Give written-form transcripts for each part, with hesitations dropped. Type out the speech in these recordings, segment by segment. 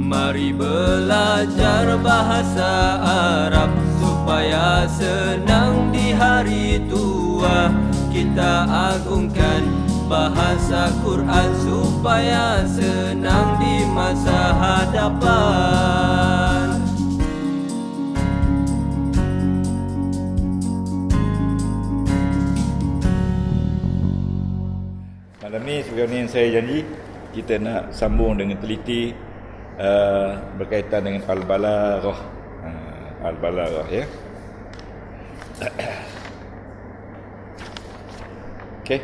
Mari belajar bahasa Arab supaya senang di hari tua. Kita agungkan bahasa Quran supaya senang di masa hadapan. Malam ni seperti yang saya janji, kita nak sambung dengan teliti berkaitan dengan Al-Balaghah. Al-Balaghah, ya. Okey.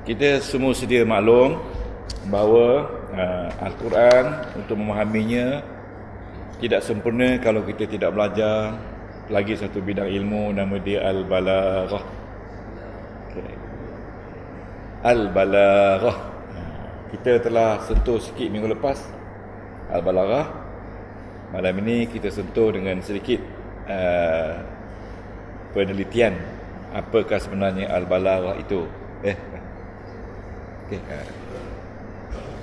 Kita semua sedia maklum bahawa Al-Quran untuk memahaminya tidak sempurna kalau kita tidak belajar lagi satu bidang ilmu, nama dia Al-Balaghah. Al-Balaghah. Kita telah sentuh sikit minggu lepas Al-Balaghah. Malam ini kita sentuh dengan sedikit penelitian apakah sebenarnya Al-Balaghah itu. Okay.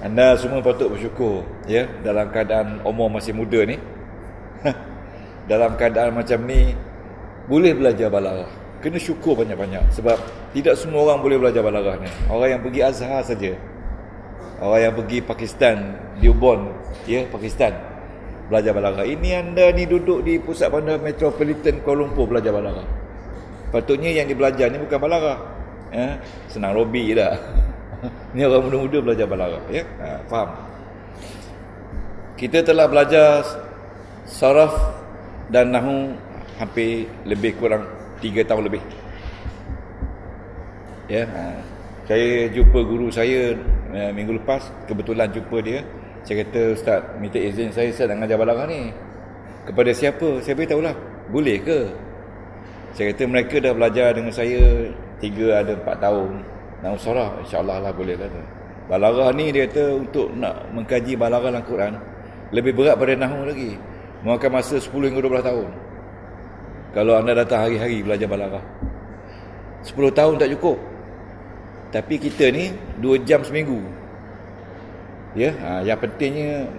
Anda semua patut bersyukur, ya, dalam keadaan umur masih muda ni. Dalam keadaan macam ni boleh belajar balaghah. Kena syukur banyak-banyak sebab tidak semua orang boleh belajar balaghah ni. Orang yang pergi Azhar saja. Orang yang pergi Pakistan, Dearborn, ya, Pakistan, belajar balaghah. Ini anda ni duduk di pusat bandar metropolitan Kuala Lumpur belajar balaghah. Patutnya yang dibelajar ni bukan balaghah. Ya, senang Robi dah. Ni orang muda-muda belajar balaghah, ya. Faham? Kita telah belajar saraf dan nahwu hampir lebih kurang 3 tahun lebih. Ya, saya jumpa guru saya minggu lepas, kebetulan jumpa dia. Saya kata, "Ustaz, minta izin saya nak mengajar balaghah ni." "Kepada siapa?" Saya beritahulah. "Boleh ke?" Saya kata, "Mereka dah belajar dengan saya 3 ada 4 tahun. Nahwu saraf, insya-Allah lah boleh lah." Balaghah ni dia kata untuk nak mengkaji balaghah Al-Quran lebih berat pada nahwu lagi. Memakan masa 10 hingga 12 tahun. Kalau anda datang hari-hari belajar balaghah, 10 tahun tak cukup. Tapi kita ni 2 jam seminggu. Ya, yang pentingnya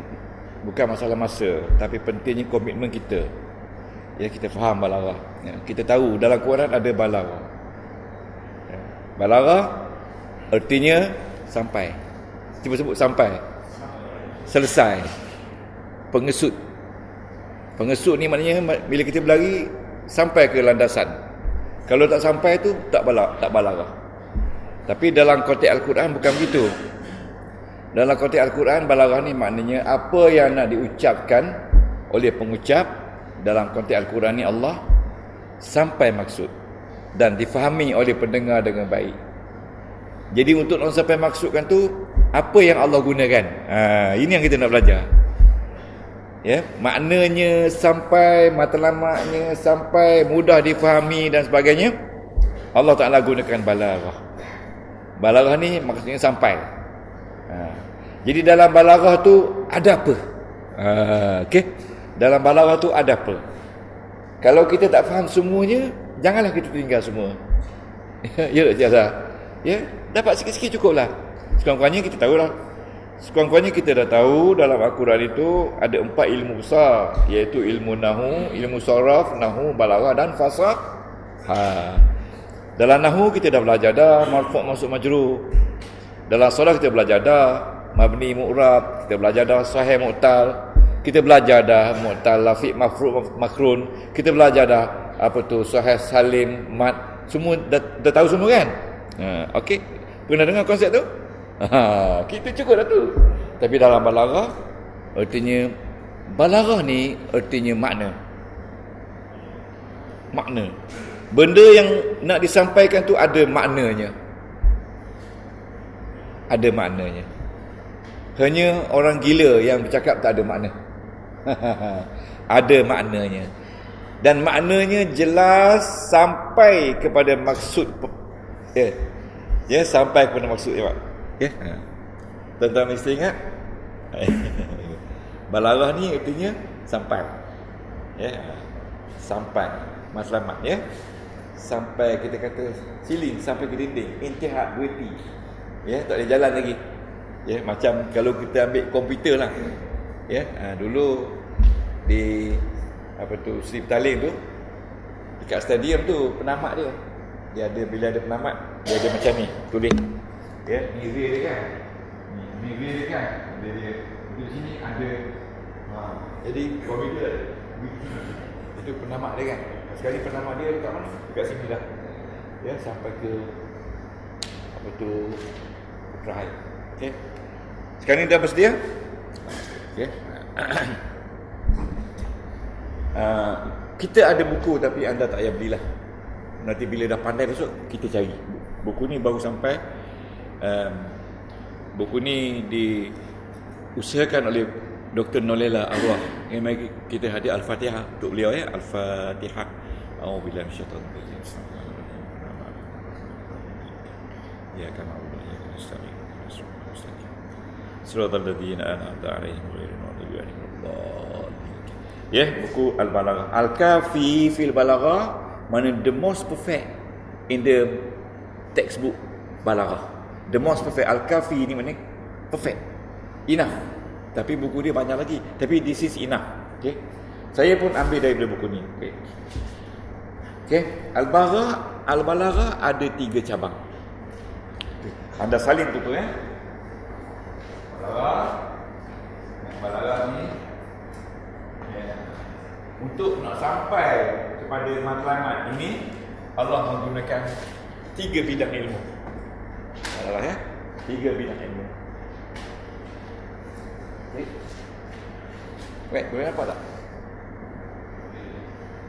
bukan masalah masa, tapi pentingnya komitmen kita. Ya, kita faham balaghah. Ya, kita tahu dalam Quran ada balaghah. Ya, balaghah artinya sampai. Cuba sebut sampai. Selesai. Pengesut. Pengesut ni maknanya bila kita berlari sampai ke landasan. Kalau tak sampai tu tak balaghah. Tapi dalam konteks Al-Quran bukan begitu. Dalam konteks Al-Quran, balaghah ni maknanya apa yang nak diucapkan oleh pengucap dalam konteks Al-Quran ni Allah sampai maksud dan difahami oleh pendengar dengan baik. Jadi untuk nak sampai maksudkan tu, apa yang Allah gunakan? Ini yang kita nak belajar. Ya, maknanya sampai, matlamatnya sampai, mudah difahami dan sebagainya. Allah Ta'ala gunakan balaghah. Balaghah ni maksudnya sampai. Jadi dalam balaghah tu ada apa? Okey. Dalam balaghah tu ada apa? Kalau kita tak faham semuanya, janganlah kita tinggal semua. Ya, Jazah. Ya, dapat sikit-sikit cukuplah. Sekurang-kurangnya kita tahulah. Sekurang-kurangnya kita dah tahu dalam Al-Quran itu ada 4 ilmu besar, iaitu ilmu nahwu, ilmu saraf, nahwu, balaghah dan fasah. Dalam nahwu kita dah belajar dah marfu' mansub majrur. Dalam saraf kita belajar dah mabni mu'rab, kita belajar dah sahih mu'tal, kita belajar dah mu'tal lafi' mafru' makrun, kita belajar dah apa tu sahih salim mat, semua dah tahu semua kan? Okey. Pernah dengar konsep tu? Kita cukup dah tu. Tapi dalam balaghah artinya, balaghah ni artinya makna. Makna. Benda yang nak disampaikan tu ada maknanya. Ada maknanya. Hanya orang gila yang bercakap tak ada makna. Ada maknanya. Dan maknanya jelas sampai kepada maksud. Ya, sampai kepada maksud dia, Pak. Ya. Tuan-tuan mesti ingat. Balaghah ni artinya sampai. Ya. Sampai. Matlamat, ya. Sampai kita kata siling sampai ke dinding, intihad, berhenti. Ya, tak boleh jalan lagi. Ya, macam kalau kita ambil komputer lah. Ya, dulu di Sri Petaling tu, dekat stadium tu penamat dia. Dia ada, bila ada penamat, dia ada macam ni, tulis. Ya, ni real dia kan. Ni real dia kan. Dia di sini ada jadi komputer itu penamat dia kan. Sekali penamat dia dekat mana? Dekat sini dah. Ya, sampai ke drive. Okey. Sekarang ni dah bersedia? Okey. Kita ada buku tapi anda tak payah belilah. Nanti bila dah pandai besok kita cari. Buku ni baru sampai. Buku ni diusahakan oleh Dr. Nolela Arwah. Mari kita hadir Al-Fatihah untuk beliau ya. Al-Fatihah. A'udzubillahi minasyaitonir rajim. Ya kama udah nasta'in. Siratal ladzina an'amta 'alaihim ghairil maghdubi 'alaihim waladdallin. Ya, buku Al-Balaghah. Al-Kafi fil Balaghah, mana the most perfect in the textbook Balaghah. The most perfect. Al-Kafi ni mana perfect, enough. Tapi buku dia banyak lagi. Tapi this is enough. Okay. Saya pun ambil daripada buku ni. Okay. Okay. Al-Balaghah ada 3 cabang. Okay. Anda salin tu ya. Balaghah ni untuk nak sampai kepada matlamat ini, Allah menggunakan 3 bidang ilmu. Balaghah ya. 3 bidang ilmu. Okay. Wait, boleh nampak tak?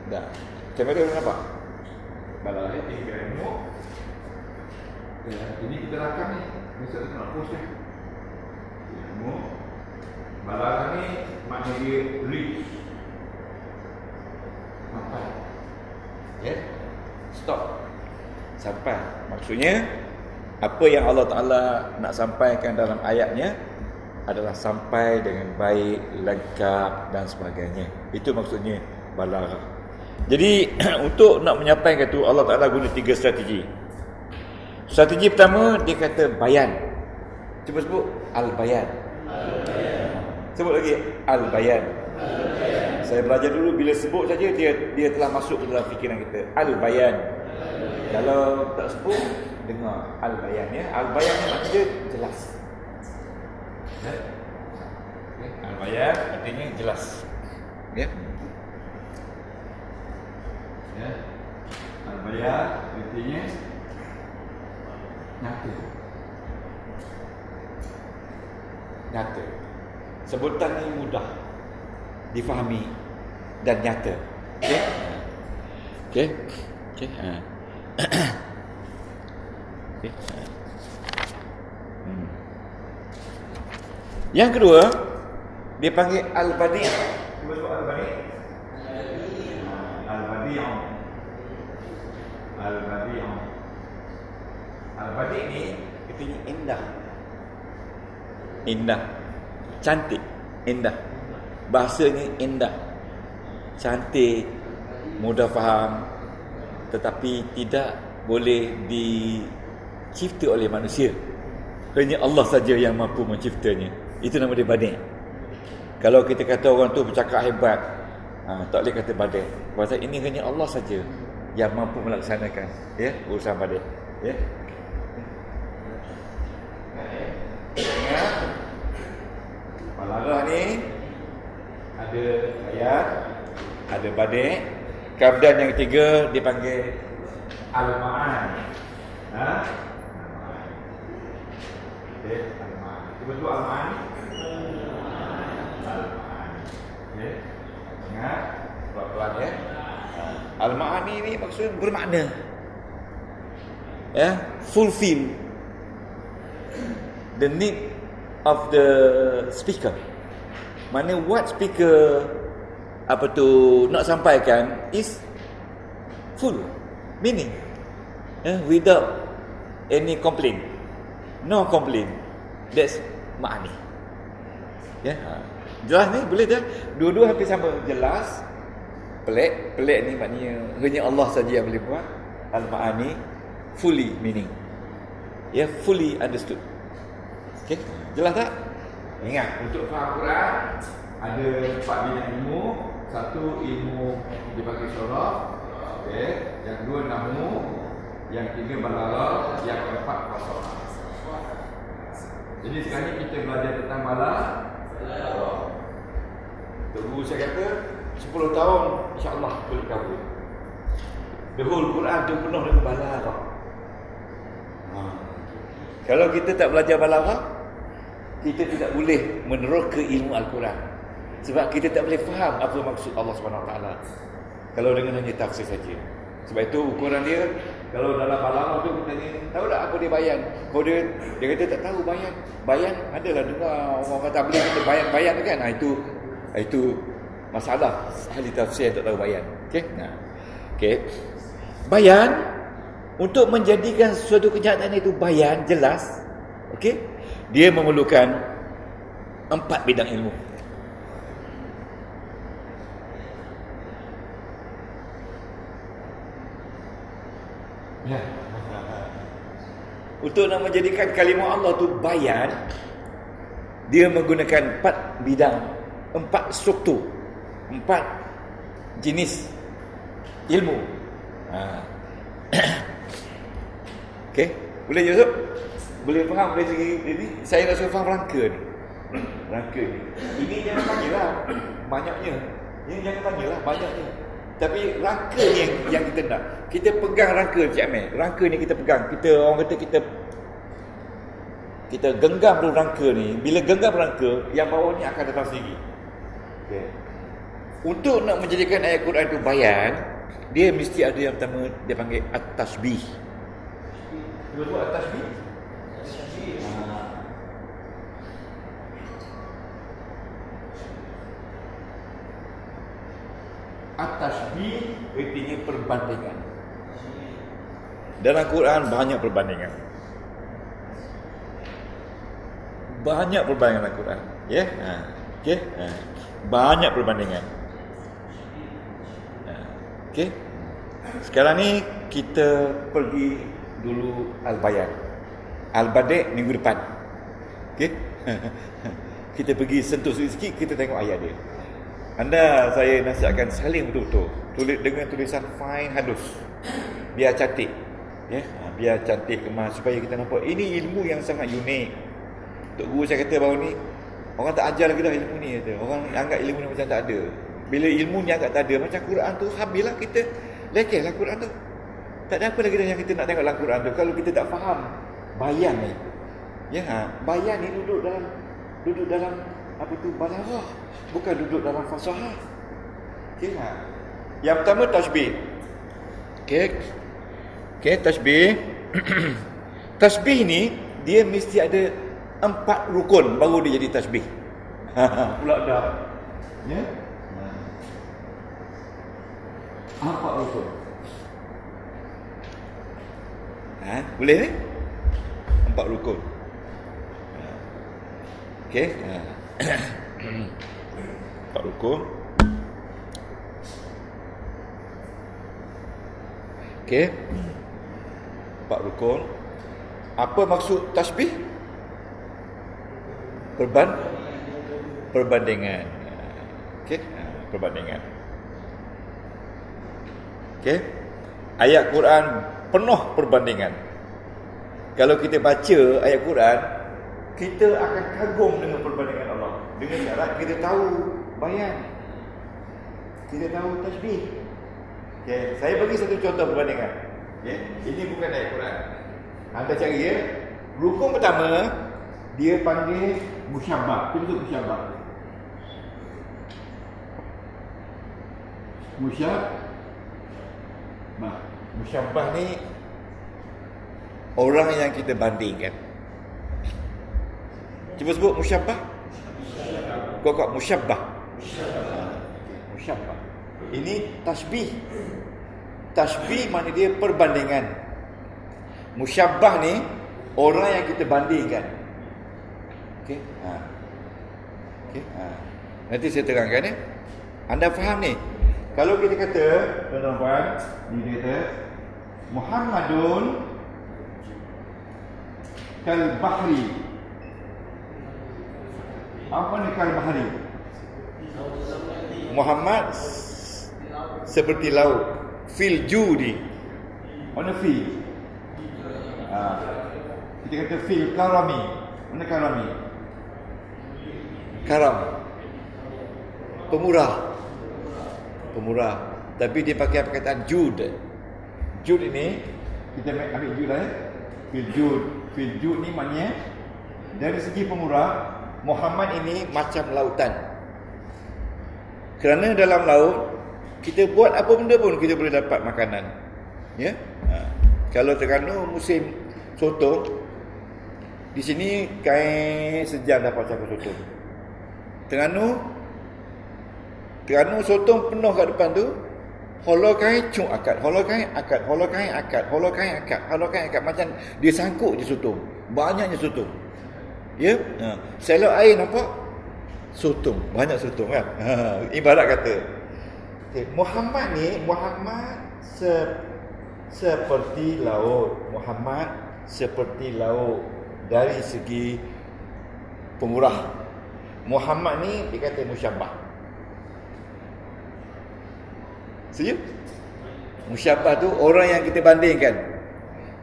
Dah. Kamera boleh nampak? Balaghah ya, 3 bidang ilmu. Ya, ini kita rakam ni. Besok kita nak post ni. Ilmu. Balaghah ni makna dia reach. Sampai. Ya. Stop. Sampai. Maksudnya apa yang Allah Ta'ala nak sampaikan dalam ayatnya adalah sampai dengan baik, lengkap dan sebagainya. Itu maksudnya balaghah. Jadi untuk nak menyampaikan itu, Allah Ta'ala guna 3 strategi. Strategi pertama, dia kata bayan. Cuba sebut Al-Bayan. Sebut lagi Al-Bayan. Saya belajar dulu, bila sebut saja dia telah masuk ke dalam fikiran kita. Al-Bayan. Kalau tak sebut, dengar Al-Bayan ya. Al-Bayan ni maksudnya jelas. Ya. Al-Bayan artinya jelas. Ya. Ya. Al-Bayan artinya nyata. Nyata. Sebutan ini mudah difahami dan nyata. Okey. Okey. Okey. Okey. Yang kedua, dia panggil Al-Badi'. Cuba sebut Al-Badi'. Al-Badi'. Al-Badi'. Al-Badi' ni artinya indah. Indah. Cantik. Indah. Bahasanya indah. Cantik. Mudah faham. Tetapi tidak boleh dicipta oleh manusia. Hanya Allah saja yang mampu menciptanya. Itu nama dia badi'. Kalau kita kata orang tu bercakap hebat, tak boleh kata badi'. Pasal ini hanya Allah saja yang mampu melaksanakan urusan badi'. Ya. Balaghah ni ada ayat, ada badi'. Kemudian yang ketiga dipanggil Al-Ma'ani. Okey, Al-Ma'ani. Cuba tu Al-Ma'ani. Al-Ma'ani. Okey. Ingat, pelan-pelan ya. Al-Ma'ani ni maksudnya bermakna. Ya, fulfill the need of the speaker. Mana what speaker nak sampaikan is full meaning, without any complaint, no complaint. That's ma'ani. Jelas ni, boleh je. Dua-dua hampir sama, jelas. Pelik ni maknanya hanya Allah saja yang boleh buat. Al-ma'ani, fully meaning, fully understood. Okey, jelas tak? Ingat, untuk faham Quran ada 4 bidang ilmu. Satu ilmu dipanggil syarah, okey, yang dua nahwu, yang tiga balaghah, yang keempat fasaha. Jadi sekarang ni kita belajar tentang balaghah. Guru saya kata 10 tahun insya-Allah boleh cover. The whole Quran tu penuh dengan balaghah. Kalau kita tak belajar balaghah, kita tidak boleh meneroka ilmu Al-Quran. Sebab kita tak boleh faham apa maksud Allah SWT kalau dengan hanya tafsir saja. Sebab itu ukuran dia, kalau dalam balaghah tu kita tanya, tahu tak apa dia bayan? Kalau dia kata tak tahu bayan. Bayan adalah dengar orang kata boleh kata bayan tu kan. Itu masalah ahli tafsir tak tahu bayan. Okey. Okey. Bayan, untuk menjadikan suatu kenyataan itu bayan jelas, okey, dia memerlukan 4 bidang ilmu. Ya. Untuk nak menjadikan kalimah Allah tu bayan, dia menggunakan 4 bidang, 4 struktur, 4 jenis ilmu. Okey, boleh Yusuf? Boleh faham dari segi ini? Saya rasa faham rangka ni. Rangka ni. Ini jangan tanyalah banyaknya. Ini jangan tanyalah banyaknya. Tapi rangka ni yang kita nak. Kita pegang rangka Cik Amir. Rangka ni kita pegang. Orang kata kita genggam dulu rangka ni. Bila genggam rangka, yang bawah ni akan datang sendiri. Okay. Untuk nak menjadikan ayat Quran itu bayan, dia mesti ada yang pertama dia panggil at-tasbih. Dia buat at-tasbih? At-tasbih artinya perbandingan. Dalam Quran banyak perbandingan. Banyak perbandingan dalam Quran. Ya? Okey. Banyak perbandingan. Okey. Sekarang ni kita pergi dulu Al-Bayan. Al-Badi' minggu depan. Okey. Kita pergi sentuh sikit, kita tengok ayat dia. Saya nasihatkan salin betul-betul. Tulis dengan tulisan fine halus. Biar cantik. Ya, biar cantik kemas supaya kita nampak ini ilmu yang sangat unik. Tok guru saya kata baru ni, orang tak ajar lagi dah ilmu ni kata. Orang anggap ilmu ni macam tak ada. Bila ilmu ni anggap tak ada, macam Quran tu habislah kita lekehlah Quran tu. Tak ada apa lagi dah yang kita nak tengok dalam Quran tu kalau kita tak faham bayan ni. Ya, bayan ni duduk dalam apa tu balaghah, bukan duduk dalam fasahah. Okey. Yang pertama tasbih. Okey, tasbih. Tasbih ni dia mesti ada 4 rukun baru dia jadi tasbih. Pula dah. Ya? 4 rukun. Boleh ni? 4 rukun. Okey. 4 rukun. Okey. 4 rukun. Apa maksud tasbih? Perbandingan. Okey, perbandingan. Okey. Ayat Quran penuh perbandingan. Kalau kita baca ayat Quran, kita akan kagum dengan perbandingan Allah. Dengan syarat kita tahu bayan, kita tahu tasbih. Okay. Saya bagi satu contoh perbandingan. Okay. Ini bukan ayat Quran. Anda cari ya. Rukun pertama dia panggil musyabbah. Itu musyabbah. Musyabbah ni orang yang kita bandingkan. Cuba sebut musyabbah. Kok musyabbah. Musyabbah. Ini tasbih. Tasbih makna dia perbandingan. Musyabbah ni orang yang kita bandingkan. Okey. Okey. Nanti saya terangkan ya. Anda faham ni? Kalau kita kata, tuan-tuan, ni dia kata Muhammadun kal bahri Apa ni Kal-Bahari? Muhammad seperti laut. Fil judi. Mana fil? Kita kata fil karami. Mana karami? Karam. Pemurah. Pemurah. Tapi dia pakai perkataan jud. Jud ini, kita ambil jud lah ya. Fil jud. Fil jud ni maknanya, dari segi pemurah, Muhammad ini macam lautan. Kerana dalam laut, kita buat apa benda pun kita boleh dapat makanan. Ya. Kalau Terengganu musim sotong, di sini kain sejam dapat campur sotong. Terengganu sotong penuh kat depan tu. Holor kain cung akad, holor kain akad, holor kain akad, holor kain akad, holor kain akad, macam dia sangkut je sotong. Banyaknya sotong. Ya. Selok air nampak sotong, banyak sotong kan. Ibarat kata Muhammad seperti laut. Muhammad seperti laut dari segi pemurah. Muhammad ni dikata musyabbah. Setuju? Musyabbah tu orang yang kita bandingkan.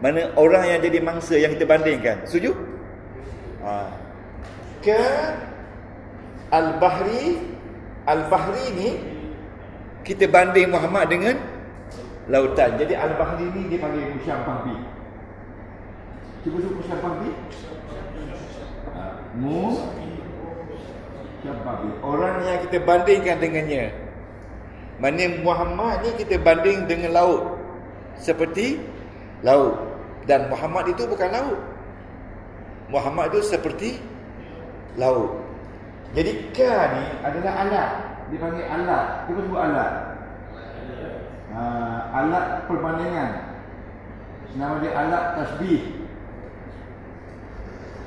Mana orang yang jadi mangsa yang kita bandingkan. Setuju? Ke Al-Bahri ni kita banding Muhammad dengan lautan. Jadi Al-Bahri ni dia panggil musyabbah bi. Cuba sebut musyabbah bi. Musyabbah bi. Orang yang kita bandingkan dengannya. Mana Muhammad ni kita banding dengan laut. Seperti laut. Dan Muhammad itu bukan laut. Muhammad itu seperti laut. Jadi ka ni adalah alat. Dipanggil alat. Kita sebut alat. Alat perbandingan. Nama dia alat tasbih.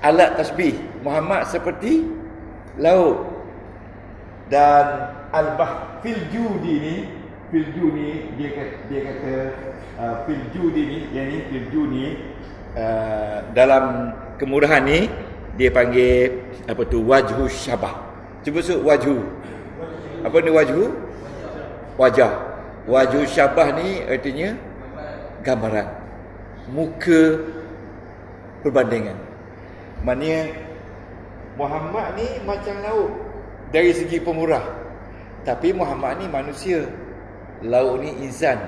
Alat tasbih. Muhammad seperti laut. Dan fil judi ni dia kata fil judi ni, yakni fil judi dalam kemurahan ni dia panggil apa tu, wajhu syabah. Cuba sebut wajhu. Apa ni wajhu? Wajah. Wajhu syabah ni artinya gambaran, muka perbandingan. Maknanya Muhammad ni macam laut dari segi pemurah. Tapi Muhammad ni manusia. Laut ni insan.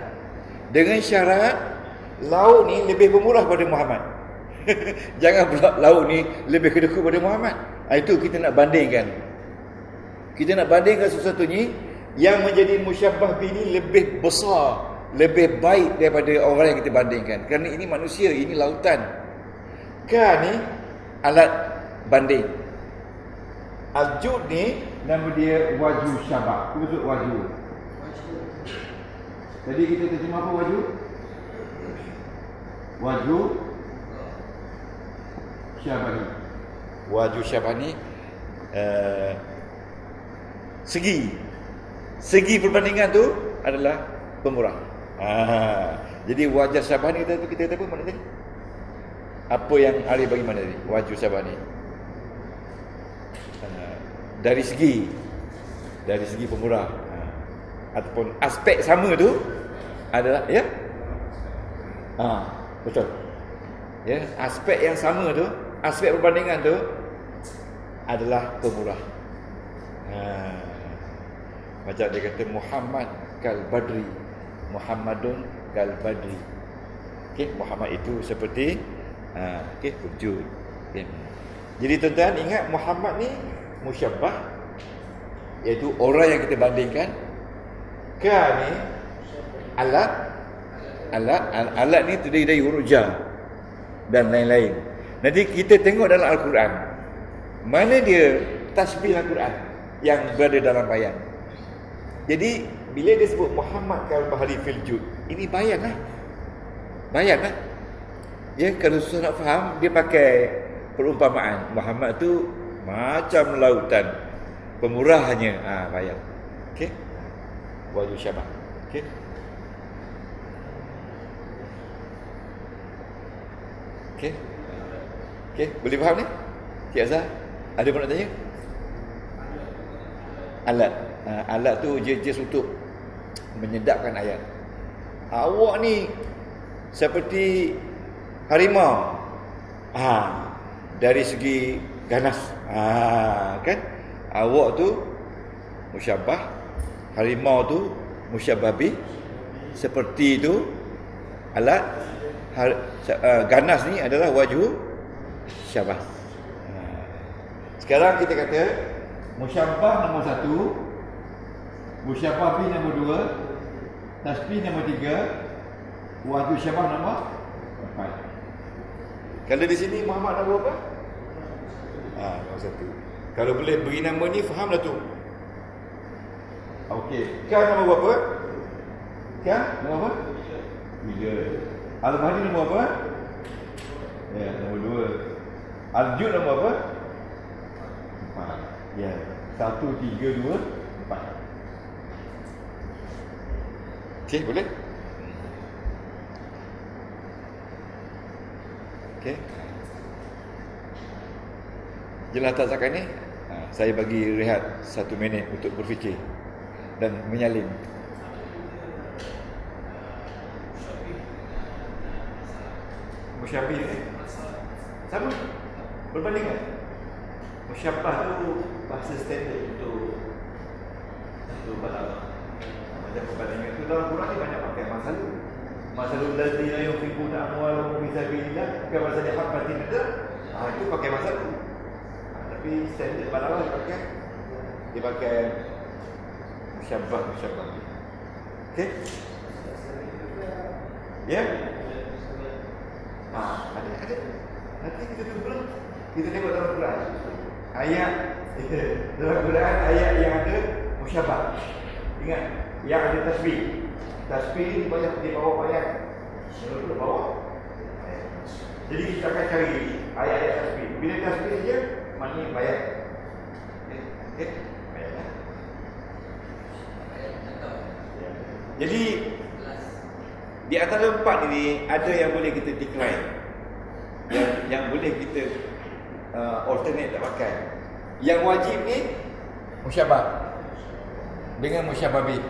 Dengan syarat laut ni lebih pemurah pada Muhammad. Jangan pula laut ni lebih kedekut pada Muhammad. Itu kita nak bandingkan. Kita nak bandingkan sesuatu ni yang menjadi musyabbah bini lebih besar, lebih baik daripada orang yang kita bandingkan. Kerana ini manusia, ini lautan. Ka ni alat banding. Al-jud ni nama dia wajhu syabah. Kita sebut wajhu. Jadi kita terjemah apa wajhu? Wajhu syabah ni. Wajhu syabah ni segi perbandingan tu adalah pemurah. Jadi wajah syabah ni kita kata apa mana tadi? Apa yang Arif bagi mana tadi? Wajhu syabah ni dari segi pemurah, ataupun aspek sama tu adalah ya, betul ya, aspek yang sama tu, aspek perbandingan tu adalah pemurah. Macam dia kata Muhammad kal badri, Muhammadun kal badri. Okey, Muhammad itu seperti wujud. Okay. Jadi tuan-tuan ingat Muhammad ni musyabbah, iaitu orang yang kita bandingkan. Ka ni alat ni terdiri dari huruf jar dan lain-lain. Nanti kita tengok dalam Al-Quran, mana dia tasbih Al-Quran yang berada dalam bayan. Jadi bila dia sebut Muhammad kal-bahri fil jud, ini bayan lah. Ya, kalau susah nak faham, dia pakai perumpamaan. Muhammad tu macam lautan, pemurahnya. Bayan. Okey. Wajhu syabah. Okey. Okey, boleh faham ni? Cik Azhar, ada pun nak tanya? alat. Alat tu just untuk menyedapkan ayat. Awak ni seperti harimau. Dari segi ganas. Kan? Awak tu musyabbah, harimau tu musyabbah bih. Seperti itu alat ganas ni adalah wajhu syabah. Sekarang kita kata musyabbah nombor 1, musyabbah bih nombor 2, tasbih nombor 3, wajhu syabah nombor 4. Kalau di sini Muhammad nombor apa? Nombor 1. Kalau boleh beri nama ni fahamlah tu. Okey, kan nombor berapa? Kan nombor apa? 3. Al-Mahdi nombor apa? Ya, nombor 2. Al-Jud nombor apa? 4. Ya, 1, 3, 2, 4. Okey, boleh? Okey. Jelas tak zakat ni? Saya bagi rehat 1 minit untuk berfikir dan menyalin. Musyabbih ni sama, berbanding kan? Musyabbah tu bahasa standard untuk balaghah. Macam perbandingan tu dalam Quran ni banyak pakai masalul ladzina yunfiquna amwalahum fi sabilillah kamathali habbatin itu pakai masalu. Tapi standard balaghah dia pakai musyabbah. Okey? Ya? Ada. Nanti kita tunggu. Kita tengok dalam Quran. Ayat dalam Quran ayat yang ada musyabbah. Ingat, yang ada tasbih. Tasbih ni banyak di bawah ayat. Di bawah. Jadi kita akan cari ayat-ayat tasbih. Bila tasbih saja, maknanya bayar. Bayar. Jadi di antara 4 ini ada yang boleh kita decline, yang boleh kita alternate tak pakai. Yang wajib ni musyabbah dengan musyabbah bih.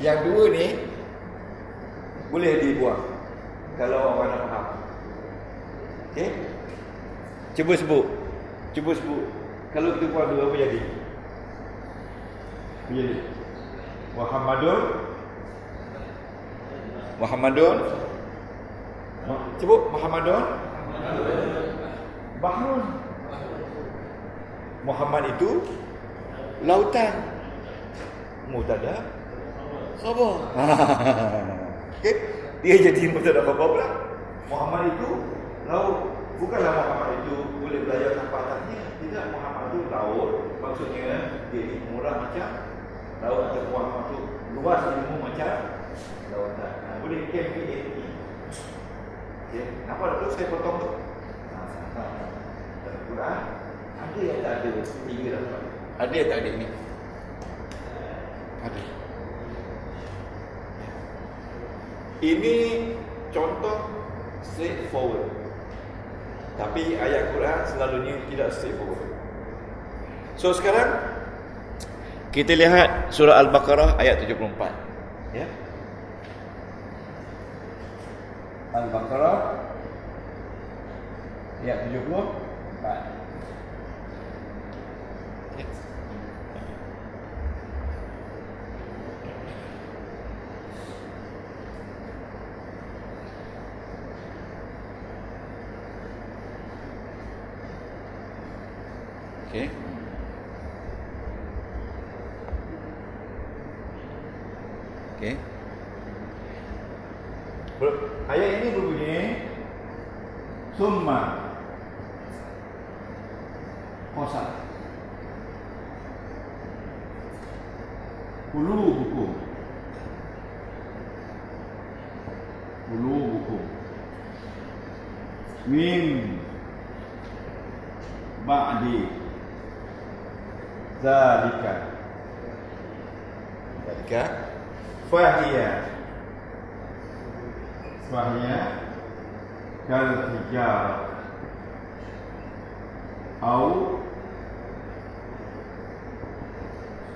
Yang 2 ni boleh dibuang kalau orang nak faham. Okey? Cuba sebut. Kalau kita buang 2 apa jadi? Muhammadun. Sebut Muhammadun. Bahrun. Muhammad itu lautan. Mubtada khabar. Okey, dia jadi mubtada khabar pula. Muhammad itu laut. Bukanlah Muhammad itu boleh belajar tanpa atasnya. Tidak, Muhammad itu laut. Maksudnya dia murah macam laut, atau Muhammad itu luas ilmu macam lautan. Boleh KPAT. Okey, nampak tu saya potong tu. Dalam Quran ada yang tak ada 3 dapat. Ada yang tak ada ni. Ada. Ini contoh straightforward. Tapi ayat Quran selalunya tidak straightforward. So sekarang kita lihat surah Al-Baqarah ayat 74. Ya. Al-Baqarah ayat 74. Okey. Okey. Ayat ini berbunyi summa qasat qulubukum min ba'di zalika fahiya kal hijarah au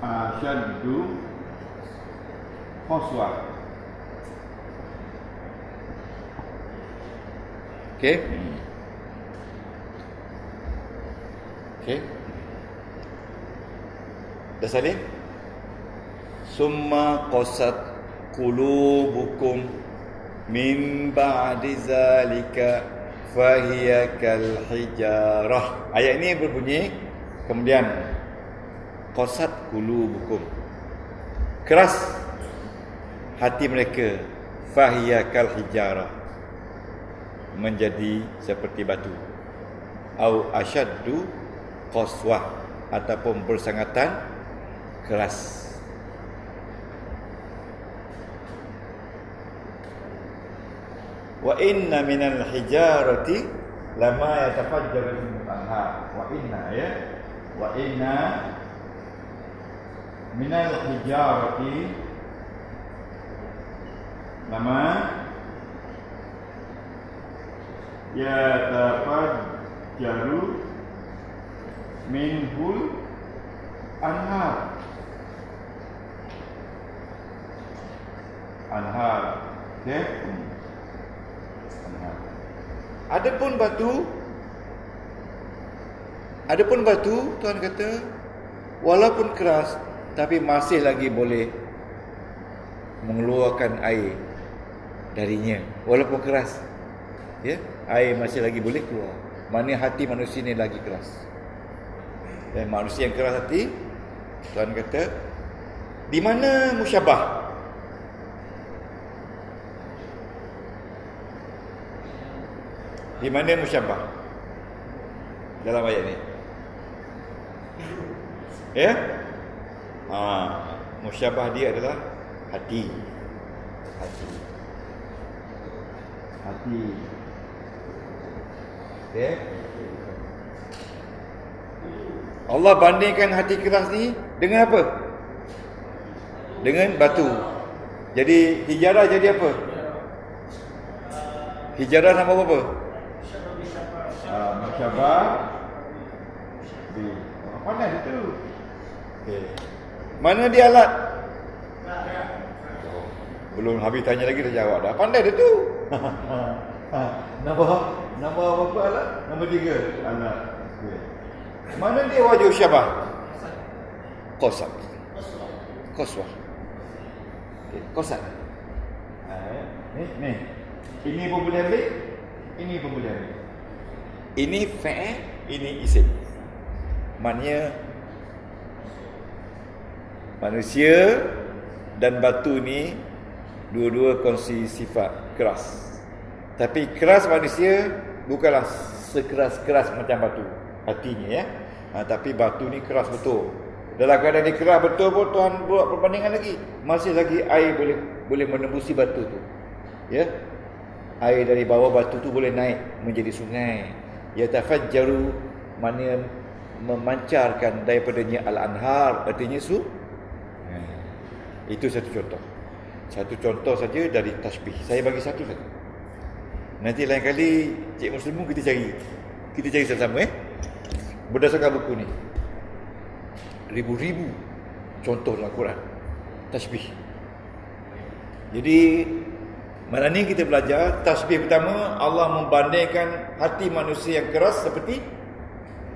asyaddu qaswa. Okey. Okey. Dah salih? Summa qasat qulubukum min ba'di zalika fahiya kal hijarah. Ayat ini berbunyi kemudian qasat qulubukum, keras hati mereka, fahiya kal hijarah, menjadi seperti batu, au asyaddu qaswah, ataupun bersangatan keras. Wa inna minal hijarati lama yatafajjaru minhu al-anhar. Wa inna minal hijarati lama yatafajjaru minhul anhar. Okay? Adapun batu Tuhan kata walaupun keras tapi masih lagi boleh mengeluarkan air darinya. Walaupun keras, ya, air masih lagi boleh keluar. Mana hati manusia ni lagi keras. Dan manusia yang keras hati, Tuhan kata, di mana musyabah? Di mana musyabah dalam ayat ni? Ya? Musyabah dia adalah hati. Okay? Allah bandingkan hati keras ni dengan apa? Dengan batu. Jadi hijarah jadi apa? Hijarah nama apa? Musyabah bi. Mana itu? Okay. Mana dia alat? Belum habis tanya lagi dah jawab dah. Pandai dia tu. Nama apa alat? Nombor 3 alat. Okay. Mana dia wajah syabah? Qasat. Qaswah. Okay. Qasat. Ni. Ini pun boleh ambil. Ini pun boleh ambil. Ini fa'il, ini isim. Maknanya manusia dan batu ni dua-dua kongsi sifat keras. Tapi keras manusia bukanlah sekeras-keras macam batu hatinya, ya. Tapi batu ni keras betul. Dalam keadaan dia keras betul pun Tuhan buat perbandingan lagi. Masih lagi air boleh menembusi batu tu. Ya. Air dari bawah batu tu boleh naik menjadi sungai. Yatafajjaru, mana memancarkan daripadanya al-anhar, artinya itu satu contoh. Satu contoh saja dari tasbih. Saya bagi satu saja. Nanti lain kali Cik Muslimu kita cari sama-sama, berdasarkan buku ni. Ribu-ribu contoh dalam Quran tasbih. Jadi malam ni kita belajar tasbih pertama, Allah membandingkan hati manusia yang keras seperti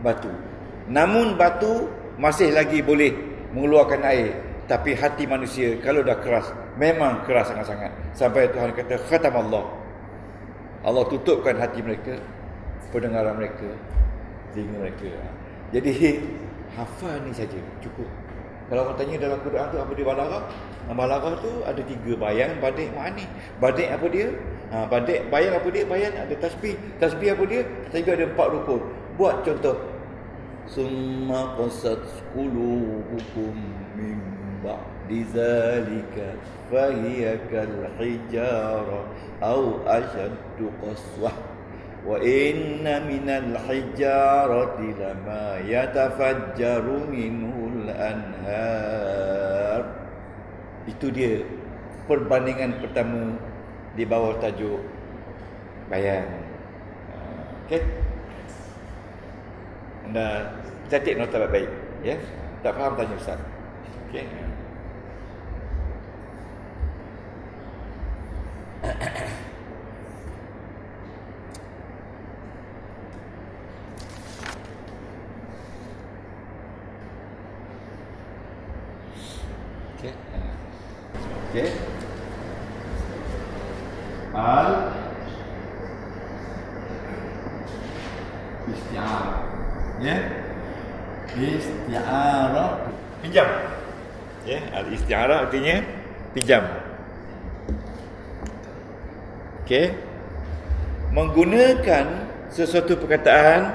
batu. Namun batu masih lagi boleh mengeluarkan air, tapi hati manusia kalau dah keras, memang keras sangat-sangat. Sampai Tuhan kata khatamallah. Allah tutupkan hati mereka, pendengaran mereka, telinga mereka. Jadi hafal ni saja cukup. Kalau orang tanya dalam Quran tu apa dia balaghah? Balaghah tu ada 3 bayan, badih, ma'ani. Badih apa dia? Bayan apa dia? Bayan ada tasbih. Tasbih apa dia? Tasbih ada 4 rukun. Buat contoh. Summa qasat qulubukum min ba'di zalika fahiya kal hijara au ashaddu qaswah. Wa inna minal hijarati lama yatafajjaru minhul anhar. Itu dia perbandingan pertama di bawah tajuk bayan. Okey. Anda catat nota baik-baik, ya. Tak faham tanya ustaz. Okey. Okey. Okey. Al isti'arah. Ya. Isti'arah pinjam. Ya, al isti'arah artinya pinjam. Okey. Menggunakan sesuatu perkataan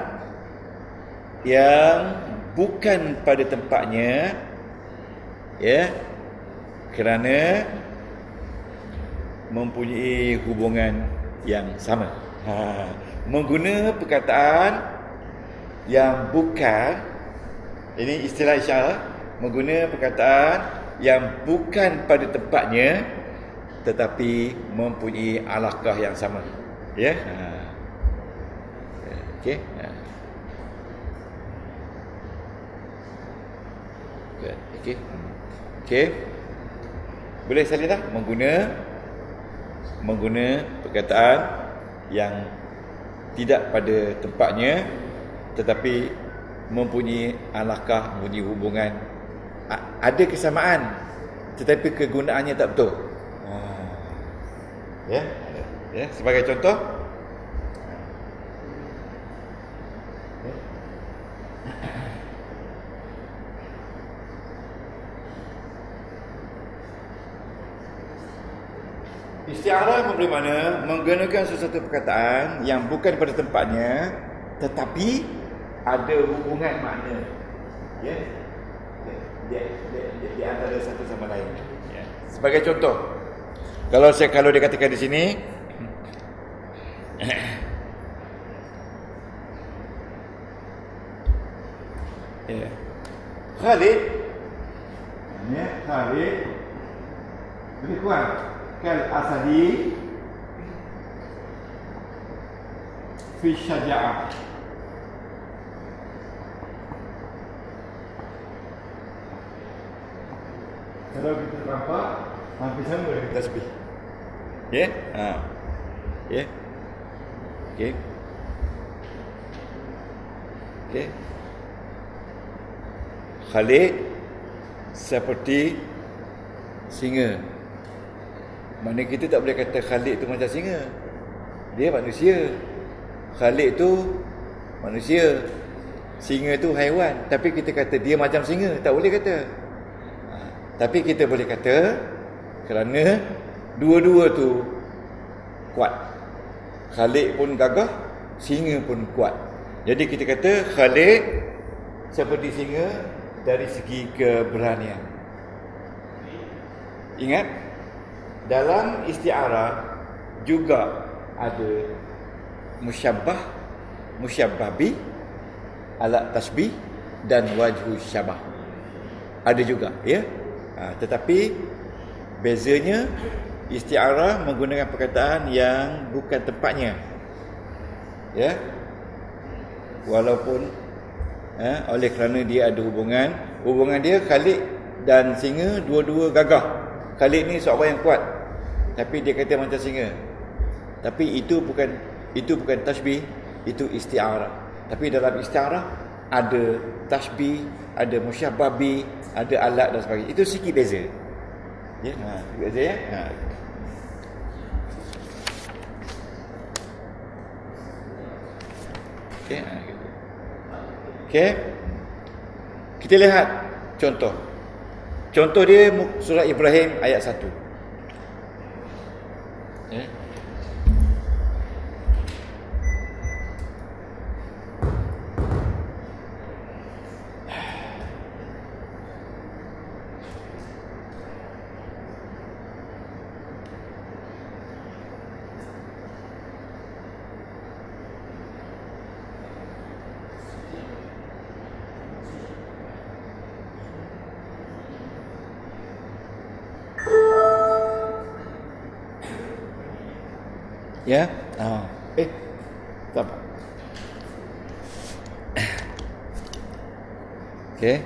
yang bukan pada tempatnya, ya, kerana mempunyai hubungan yang sama. Mengguna perkataan yang bukan, ini istilah isyarat, mengguna perkataan yang bukan pada tempatnya tetapi mempunyai alaqah yang sama. Ya. Okey. Okey. Okey. Boleh salin dah mengguna perkataan yang tidak pada tempatnya tetapi mempunyai alaqah, mempunyai hubungan, ada kesamaan tetapi kegunaannya tak betul. Ya, ya, sebagai contoh, isti'arah memberi makna menggunakan sesuatu perkataan yang bukan pada tempatnya tetapi ada hubungan makna, ya, di antara satu sama lain. Ya. Sebagai contoh, kalau dia katakan di sini ya, Khalid, ya, Khalid lebih kurang kal asadi fi syaja'ah. Kalau kita nampak hampir sama dengan tasbih. Ya? Ya. Okey. Okey. Khalid seperti singa. Mana kita tak boleh kata Khalid tu macam singa. Dia manusia. Khalid tu manusia. Singa tu haiwan. Tapi kita kata dia macam singa, tak boleh kata. Tapi kita boleh kata kerana dua-dua tu kuat. Khalid pun gagah, singa pun kuat. Jadi kita kata Khalid seperti singa dari segi keberanian. Ingat, dalam isti'arah juga ada musyabbah, musyabbabi, alat tasbih dan wajhu syabah. Ada juga, ya. Tetapi bezanya isti'arah menggunakan perkataan yang bukan tempatnya, ya, walaupun oleh kerana dia ada hubungan dia Khalid dan singa dua-dua gagah. Khalid ni seorang yang kuat tapi dia kata macam singa. Tapi itu bukan tasbih, itu isti'arah. Tapi dalam isti'arah ada tasbih, ada musyabbabi, ada alat dan sebagainya. Itu sikit beza. Ya, beza, ya. Okey. Okey. Kita lihat contoh. Contoh dia surah Ibrahim ayat 1. Ya. Ya. Tak apa. Okey.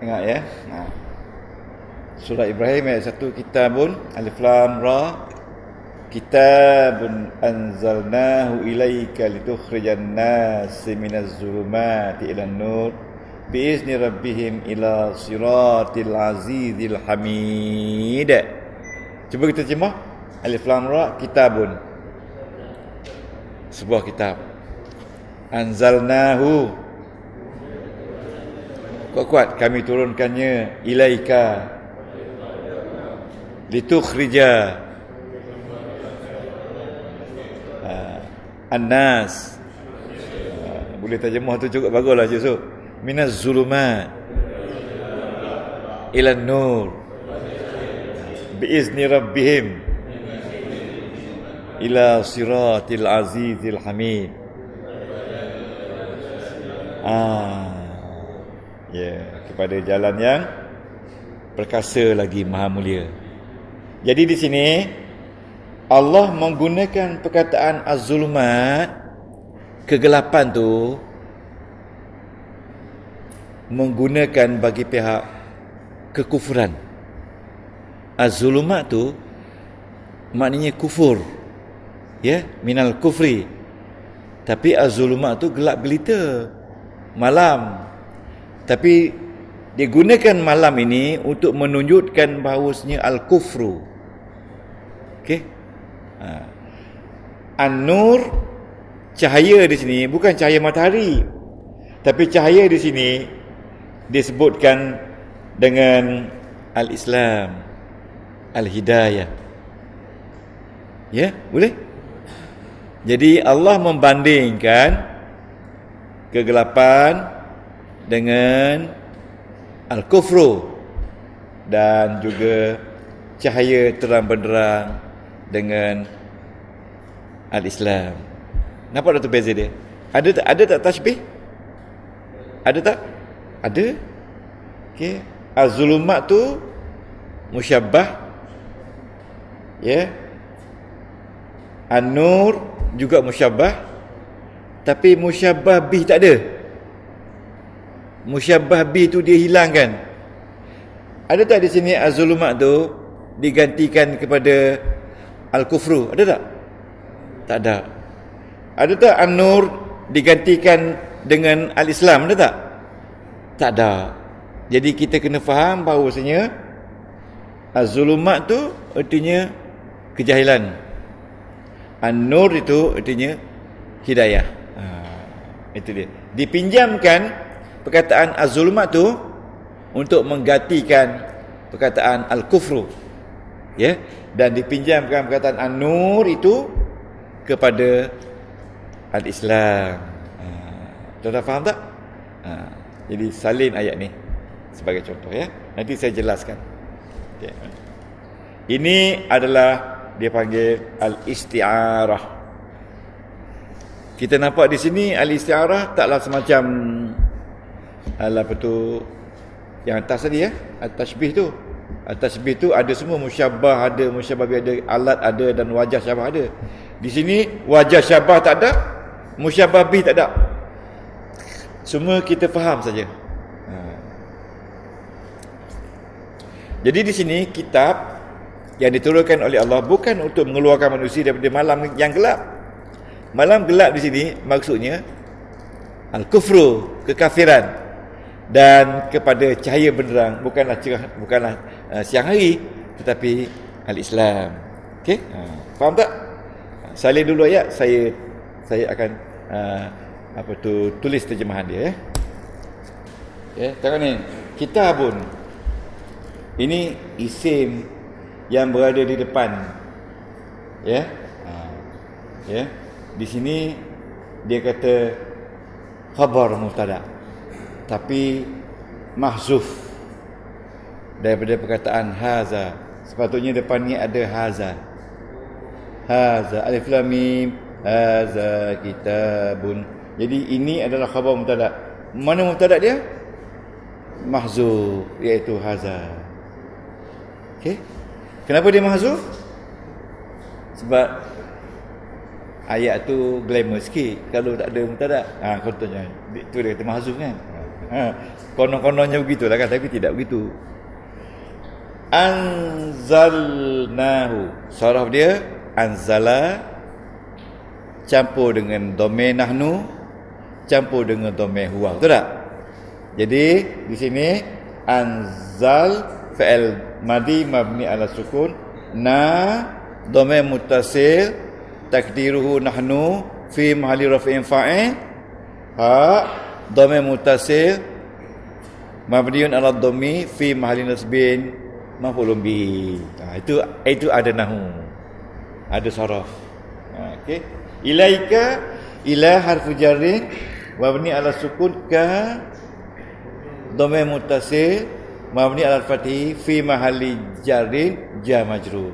Ingat, ya. Surah Ibrahim ayat 1, kitabun alif lam ra, kitabun anzalnahu ilaika litukhrijan nasi minaz zulumati ilan nur biizni rabbihim ila siratil azizil hamid. Cuba kita terjemah. Alif lam ra, kitabun, sebuah kitab. Anzalnahu, kuat-kuat, kami turunkannya, ilaika, litukhrija annas. Boleh terjemah tu cukup baguslah Cik Su. Minaz zulumat ilan nur biizni rabbihim ila siratil azizil hamid. Kepada jalan yang perkasa lagi maha mulia. Jadi di sini Allah menggunakan perkataan az-zulumat, kegelapan tu, menggunakan bagi pihak kekufuran. Az-zulumat tu maknanya kufur, minal kufri. Tapi az-zulumat tu gelap gelita, malam. Tapi digunakan malam ini untuk menunjukkan bahawasanya al-kufru. An-nur, cahaya di sini bukan cahaya matahari, tapi cahaya di sini disebutkan dengan al-Islam, al-hidayah. Boleh? Jadi Allah membandingkan kegelapan dengan al-kufru, dan juga cahaya terang benderang dengan al-Islam. Nampak tak tu beza dia? Ada tak tashbih? Ada tak? Ada. Az-zulumat tu musyabbah, An-nur juga musyabbah, tapi musyabbah bih tak ada. Musyabbah bih tu dia hilangkan. Ada tak di sini az-zulumat tu digantikan kepada al-kufru? Ada tak? Tak ada. Ada tak an-nur digantikan dengan al-Islam? Ada tak? Tak ada. Jadi kita kena faham bahawasanya az-zulumat tu artinya kejahilan, an-nur itu artinya hidayah. Itu dia. Dipinjamkan perkataan az-zulumat tu untuk menggantikan perkataan al-kufru, dan dipinjamkan perkataan an-nur itu kepada al-Islam. Tuan-tuan faham tak? Jadi salin ayat ni sebagai contoh, nanti saya jelaskan. Ini adalah dia panggil al-isti'arah. Kita nampak di sini al-isti'arah taklah semacam apa tu yang atas tadi, at-tashbih tu. At-tashbih tu ada semua, musyabbah ada, musyabbah ada, alat ada, dan wajah syabah ada. Di sini wajah syabah tak ada, musyabbah bih tak ada. Semua kita faham saja. Jadi di sini kitab yang diturunkan oleh Allah bukan untuk mengeluarkan manusia daripada malam yang gelap. Malam gelap di sini maksudnya al-kufru, kekafiran, dan kepada cahaya benderang, bukanlah siang hari, tetapi al-Islam. Faham tak? Salin dulu ayat, saya akan tulis terjemahan dia. Tengok ni, kitabun. Ini isim yang berada di depan. Di sini dia kata khabar mubtada, tapi mahzuf daripada perkataan haza. Sepatutnya depannya ada haza. Haza alif lam mim, haza kitabun. Jadi ini adalah khabar mubtada. Mana mubtada dia? Mahzuf, iaitu haza. Kenapa dia mahzuf? Sebab ayat tu glamour sikit kalau tak ada mubtada. Contohnya itu dia kata mahzuf kan. Konon-kononnya begitulah kan, tapi tidak begitu. Anzalnahu. Saraf dia anzala campur dengan domain nahnu, campur dengan domain huwa. Betul tak? Jadi di sini anzal fi'il madi mabni ala sukun, na domain muttasil takdiruhu nahnu fi mahalli raf'in fa'il, ha domain muttasil mabniun ala dhammi fi mahalli nasbin maf'ulun bihi. Itu ada nahwu, ada saraf. Okey. Ilaika, ila harfu jarrin mabni ala sukun ka dhamma muttasil mabni ala fathi fi mahalli jarrin jar majrur.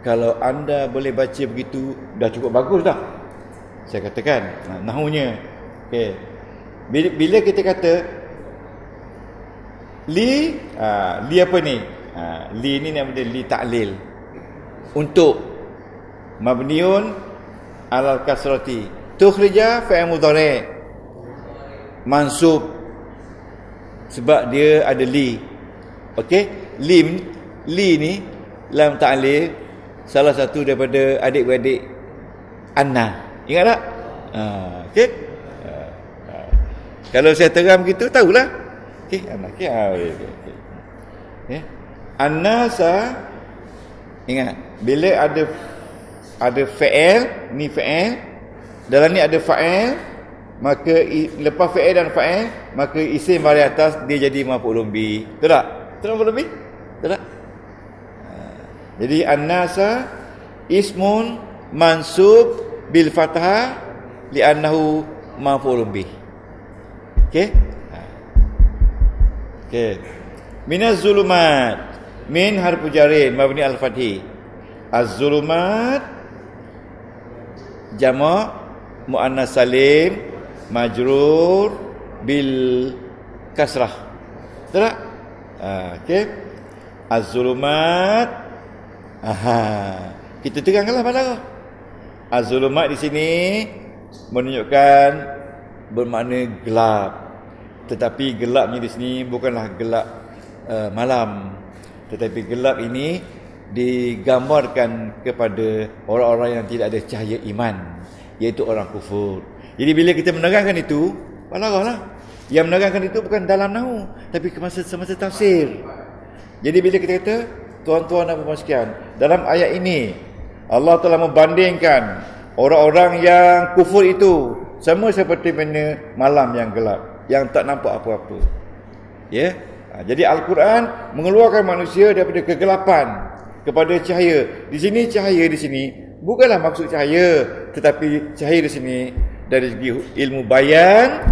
Kalau anda boleh baca begitu dah cukup bagus dah, saya katakan nahwunya. Okey. Bila kita kata li, li apa ni? Li ni nama dia li ta'lil, untuk mabniun alal kasrati, tukhrija fa'il mudhari' mansub sebab dia ada li. Okey, li ni lam ta'lil, salah satu daripada adik-beradik Anna. Ingat tak? Okey. Kalau saya teram gitu tahulah. Okey, Anna. Okey. An-nasa, ingat, bila ada fa'il, ni fa'il, dalam ni ada fa'il, maka lepas fa'il dan fa'il, maka isim mari atas dia jadi maf'ulun bi. Betul tak? Betul maf'ulun bi? Betul tak? Jadi an-nasa ismun mansub bil fathah li'annahu maf'ulun bi. Okey? Okey. Minaz zulumat, min harfu jarin mabni al-fathi. Az-zulumat jama' muannas salim majrur bil kasrah. Betul tak? Okey. Az-zulumat. Kita terangkanlah balaghah. Az-zulumat di sini menunjukkan bermakna gelap. Tetapi gelapnya di sini bukanlah gelap malam. Tetapi gelap ini digambarkan kepada orang-orang yang tidak ada cahaya iman, iaitu orang kufur. Jadi bila kita menerangkan itu, balaghahlah. Yang menerangkan itu bukan dalam nahwu, tapi semasa tafsir. Jadi bila kita kata, tuan-tuan dan puan sekalian, dalam ayat ini Allah telah membandingkan orang-orang yang kufur itu sama seperti mana malam yang gelap, yang tak nampak apa-apa. Ya. Jadi Al-Quran mengeluarkan manusia daripada kegelapan kepada cahaya. Di sini cahaya di sini bukanlah maksud cahaya, tetapi cahaya di sini dari segi ilmu bayan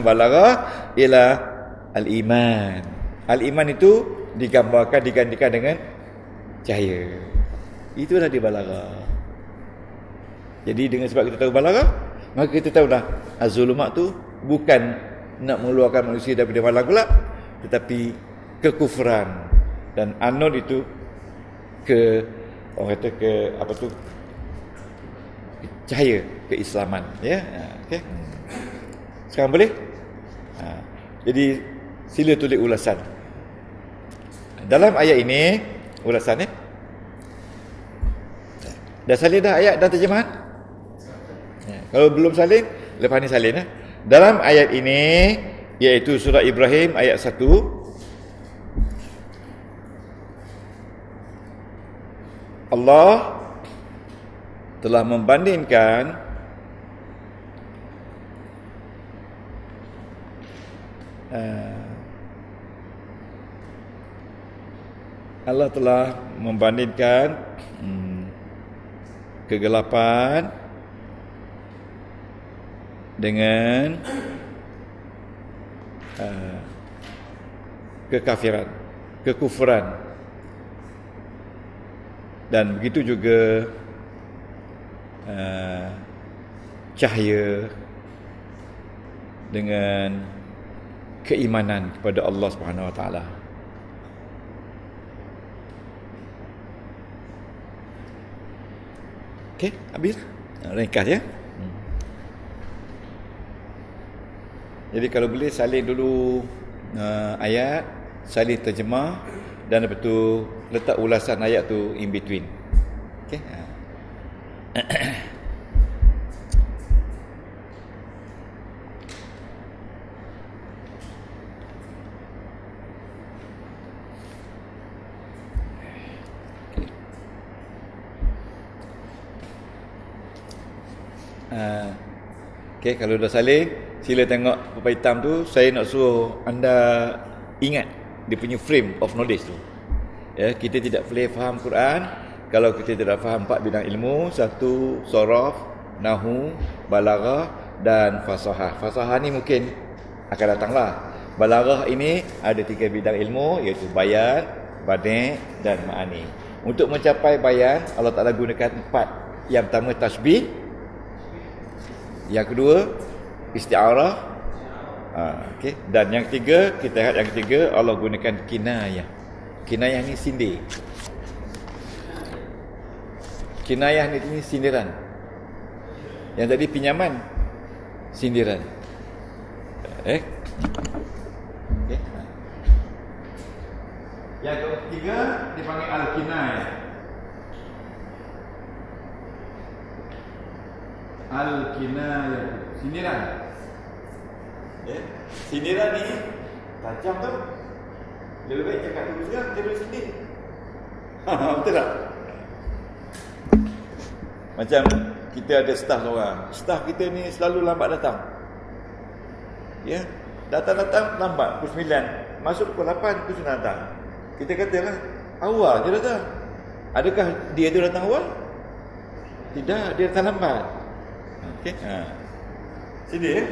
balaghah ialah al-iman. Al-iman itu digantikan dengan cahaya. Itulah di balaghah. Jadi dengan sebab kita tahu balaghah, maka kita tahulah az-zulumat tu bukan nak mengeluarkan manusia daripada malam gelap, tetapi kekufuran. Dan anod itu orang kata cahaya keislaman, ya. Okey. Sekarang boleh? Jadi sila tulis ulasan. Dalam ayat ini ulasan ni. Dah salin dah ayat dan terjemahan? Kalau belum salin, lepas ni salin. Dalam ayat ini, iaitu surah Ibrahim ayat 1, Allah telah membandingkan kegelapan dengan kekafiran, kekufuran, dan begitu juga cahaya dengan keimanan kepada Allah Subhanahu Wa Taala. Okey, habis ringkas ya. Jadi kalau boleh salin dulu ayat, salin terjemah, dan lepas tu letak ulasan ayat tu in between. Okey. Okey, kalau dah salin, sila tengok papan hitam tu. Saya nak suruh anda ingat dia punya frame of knowledge tu. Ya, kita tidak boleh faham Quran kalau kita tidak faham 4 bidang ilmu. 1, sharaf, nahwu, balaghah dan fasahah. Fasahah ni mungkin akan datanglah. Balaghah ini ada 3 bidang ilmu, iaitu bayan, badi' dan ma'ani. Untuk mencapai bayan, Allah Ta'ala gunakan 4. Yang pertama tasbih, yang kedua isti'arah, okay. Dan yang ketiga, kita lihat yang ketiga, Allah gunakan kinayah. Kinayah ni sindir. Kinayah ni sindiran. Yang tadi pinjaman, sindiran. Okay. Yang ketiga dipanggil al-kinayah. Al-kinayah, sindiran. Ya, sindiran ni tajam tu. Lebih baik cakap terus terang, dia boleh sindir. Betul tak? Macam kita ada staff orang. Staff kita ni selalu lambat datang. Ya, datang lambat pukul 9, masuk pukul 8 pukul 9 datang. Kita katalah awal dia datang. Adakah dia tu datang awal? Tidak, dia datang lambat. Okey. Sini ya.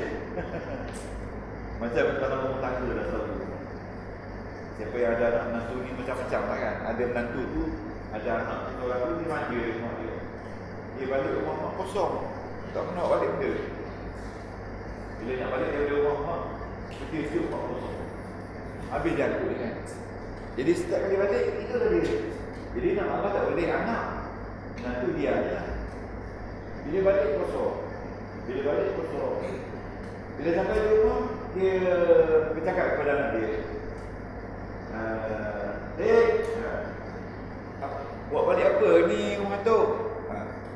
Macam kalau rumah tangga dah selalu. Siapa yang ada anak menantu ni macam-macam lah kan. Ada menantu tu, ada anak orang tu, dia manja di rumah dia. Dia balik rumah mak kosong, tak nak balik benda. Bila nak balik dia rumah mak, setia-setia mak kosong. Habis dia aku kan. Jadi setiap kali balik, itu lah dia. Jadi nak apa tak boleh anak. Menantu dia je. Bila balik kosong. Bila balik kosong. Bila sampai di rumah, dia bercakap kepada anak dia. Buat balik apa ni rumah tu?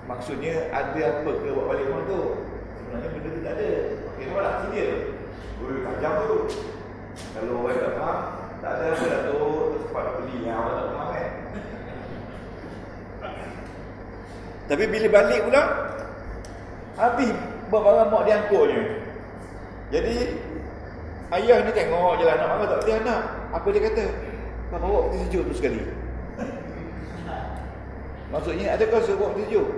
Maksudnya ada apa ke buat balik rumah tu? Sebenarnya benda tu tak ada. Okey, nampak tak? Sini dia. Tajam tu. Kalau orang tak faham, tak ada apa dah tu. Sempat nak beli yang orang tak faham kan? Tapi bila balik pula, habis barang mak dia angkutnya. Jadi ayah ni tengok je lah, nak marah tak boleh anak. Apa dia kata? Kau bawa peti sejuk tu sekali. Maksudnya adakah suruh bawa peti sejuk?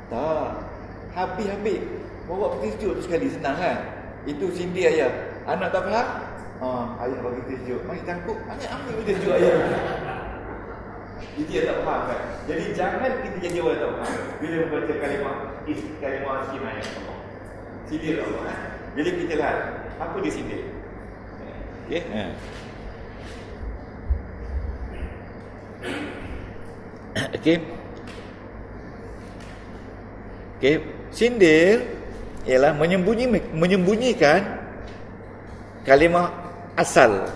Tak. Habis-habis bawa peti sejuk tu sekali, senang kan? Itu sindir ayah. Anak tak faham? Ayah bagi peti sejuk. Mari tangkuk, ambil peti sejuk ayah. Jadi dia tak faham kan? Jadi jangan kita jadi orang tak faham bila membaca kalimah kinayah. Sindir Allah kan? Jadi kita lihat apa dia sindir. Okey. Okey. Okey, sindir ialah menyembunyikan kalimah asal.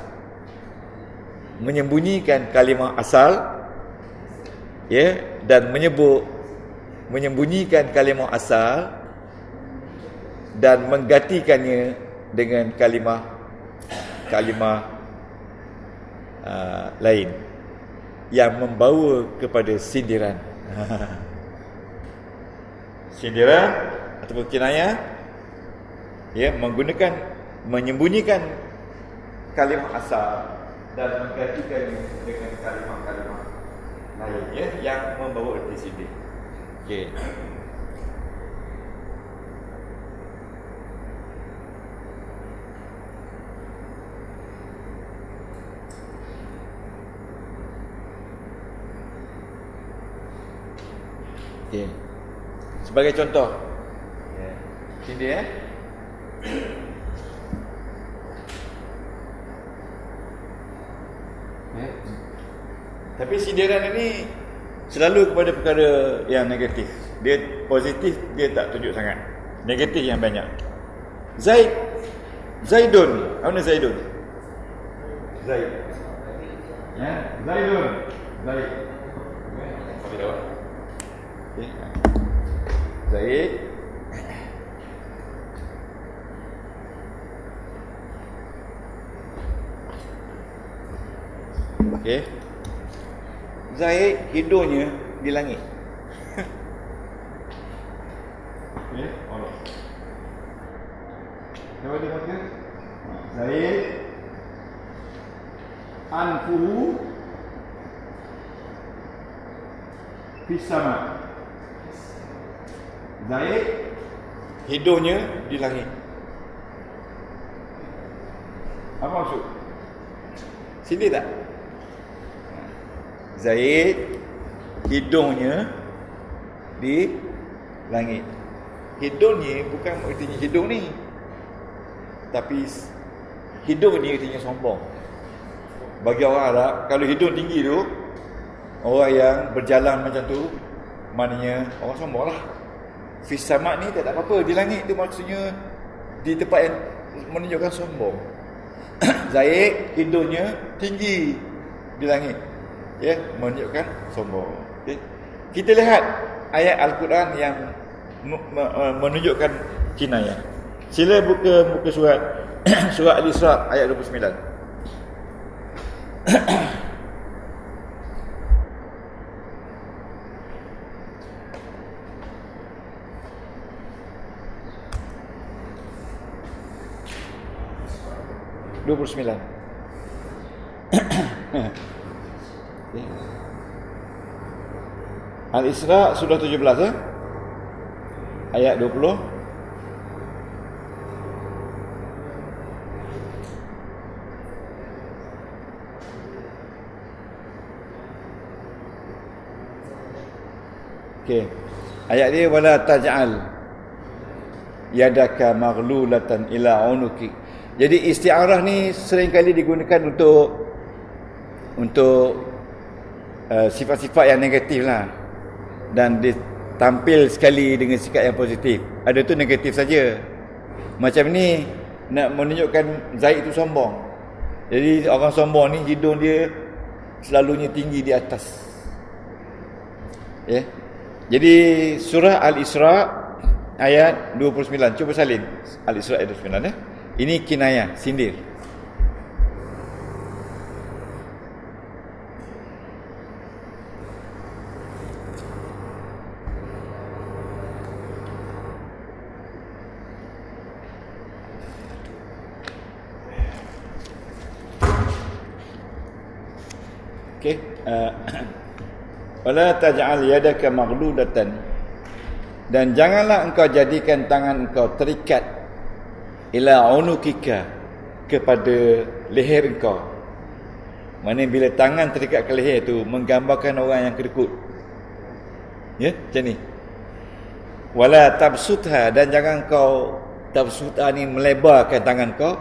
Menyembunyikan kalimah asal, ya, dan menyembunyikan kalimah asal dan menggantikannya dengan kalimah lain yang membawa kepada sindiran. Sindiran ataupun kinayah, ya, menyembunyikan kalimah asal dan menggantikannya dengan kalimah-kalimah lain, ya, yang membawa kepada sindir. Okey. Okay. Sebagai contoh, sindir Tapi sindiran ini selalu kepada perkara yang negatif. Dia positif, dia tak tunjuk sangat. Negatif yang banyak. Zaidun. Mana Zaidun? Zaid. Ya, Zaidun. Zaid. Okey, dah. Okey. Zaid. Okey. Zaid hidungnya di langit. Okey, alright. Coba dia baca. Zaid anfuhu fis sama. Zaid hidungnya di langit. Apa maksud? Sini tak? Zaid hidungnya di langit. Hidung ni bukan artinya hidung ni, tapi hidung ni artinya sombong. Bagi orang Arab, kalau hidung tinggi tu, orang yang berjalan macam tu, maknanya orang sombong lah. Fis sama ni tak ada apa-apa. Di langit tu maksudnya di tempat yang menunjukkan sombong. Zaid hidungnya tinggi di langit, ya, menunjukkan sombong. Okay. Kita lihat ayat Al-Quran yang menunjukkan kinayah. Sila buka muka surat surah Al-Isra ayat 29. Al-Isra surah 17 ayat 20. Okey. Ayat dia wala taj'al yadaka maghlulatan ila unuki. Jadi isti'arah ni sering kali digunakan untuk sifat-sifat yang negatif lah, dan ditampil sekali dengan sikap yang positif. Ada tu negatif saja. Macam ni nak menunjukkan Zaid itu sombong. Jadi orang sombong ni hidung dia selalunya tinggi di atas. Ya. Jadi surah Al-Isra ayat 29. Cuba salin Al-Isra ayat 29 ya. Ini kinayah, sindir. Okey, wala taj'al yadaka maghlulatan, dan janganlah engkau jadikan tangan engkau terikat ila unukika, kepada leher engkau. Mana bila tangan terikat ke leher tu menggambarkan orang yang kedekut. Ya, macam ni. Wala tabsutha, dan jangan kau tabsutha ni melebarkan tangan kau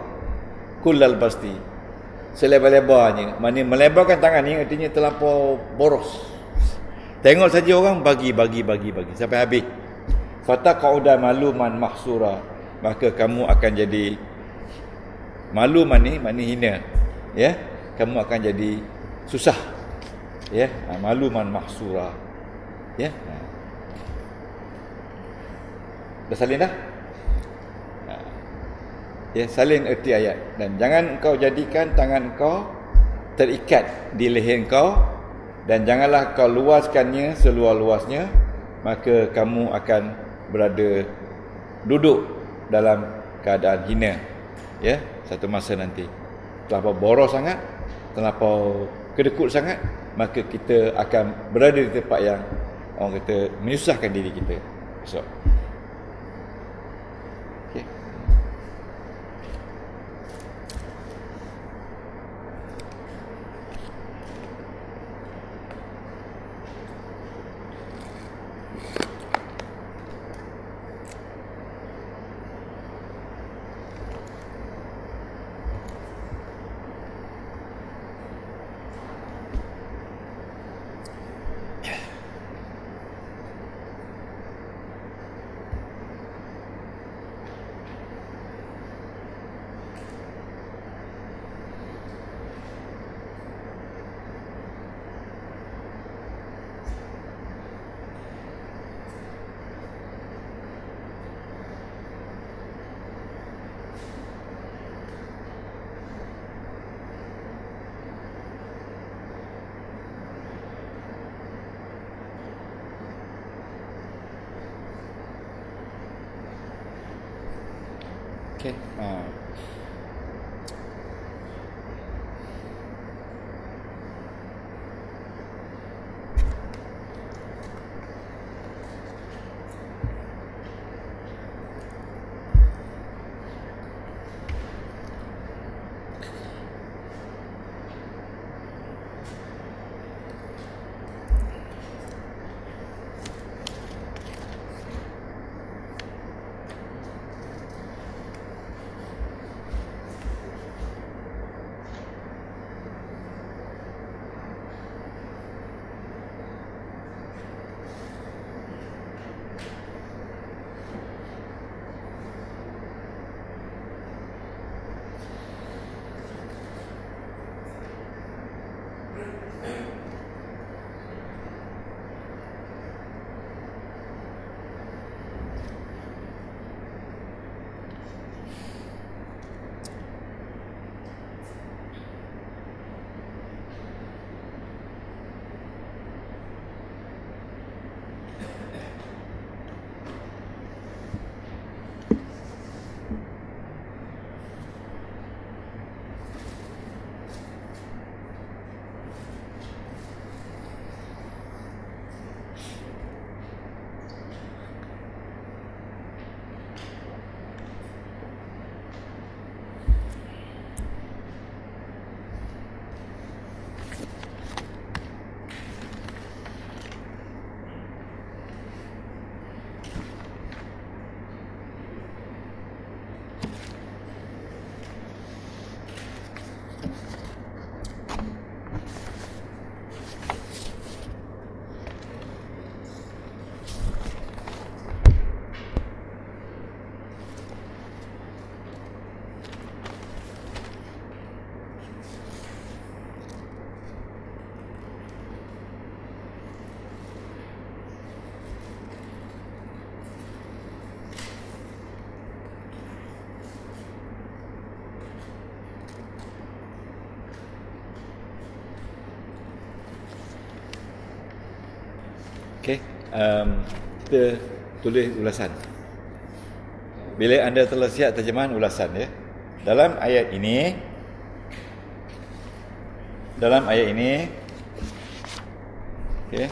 kullal basti, selebar-lebarnya. Mana melebarkan tangan ni artinya terlampau boros. Tengok saja orang bagi sampai habis. Fataqauda maluman mahsura, maka kamu akan jadi maluman ni makna hina, ya, kamu akan jadi susah, ya, maluman mahsura, ya. Dah salin dah? Ya, salin erti ayat. Dan jangan engkau jadikan tangan engkau terikat di leher engkau, dan janganlah kau luaskannya seluas-luasnya, maka kamu akan berada duduk dalam keadaan hina, ya, satu masa nanti. Terlampau boros sangat, terlampau kedekut sangat, maka kita akan berada di tempat yang orang kata menyusahkan diri kita. So, okay. Okey. Okey, kita tulis ulasan. Bila anda telah siap terjemahan ulasan ya. Dalam ayat ini okey,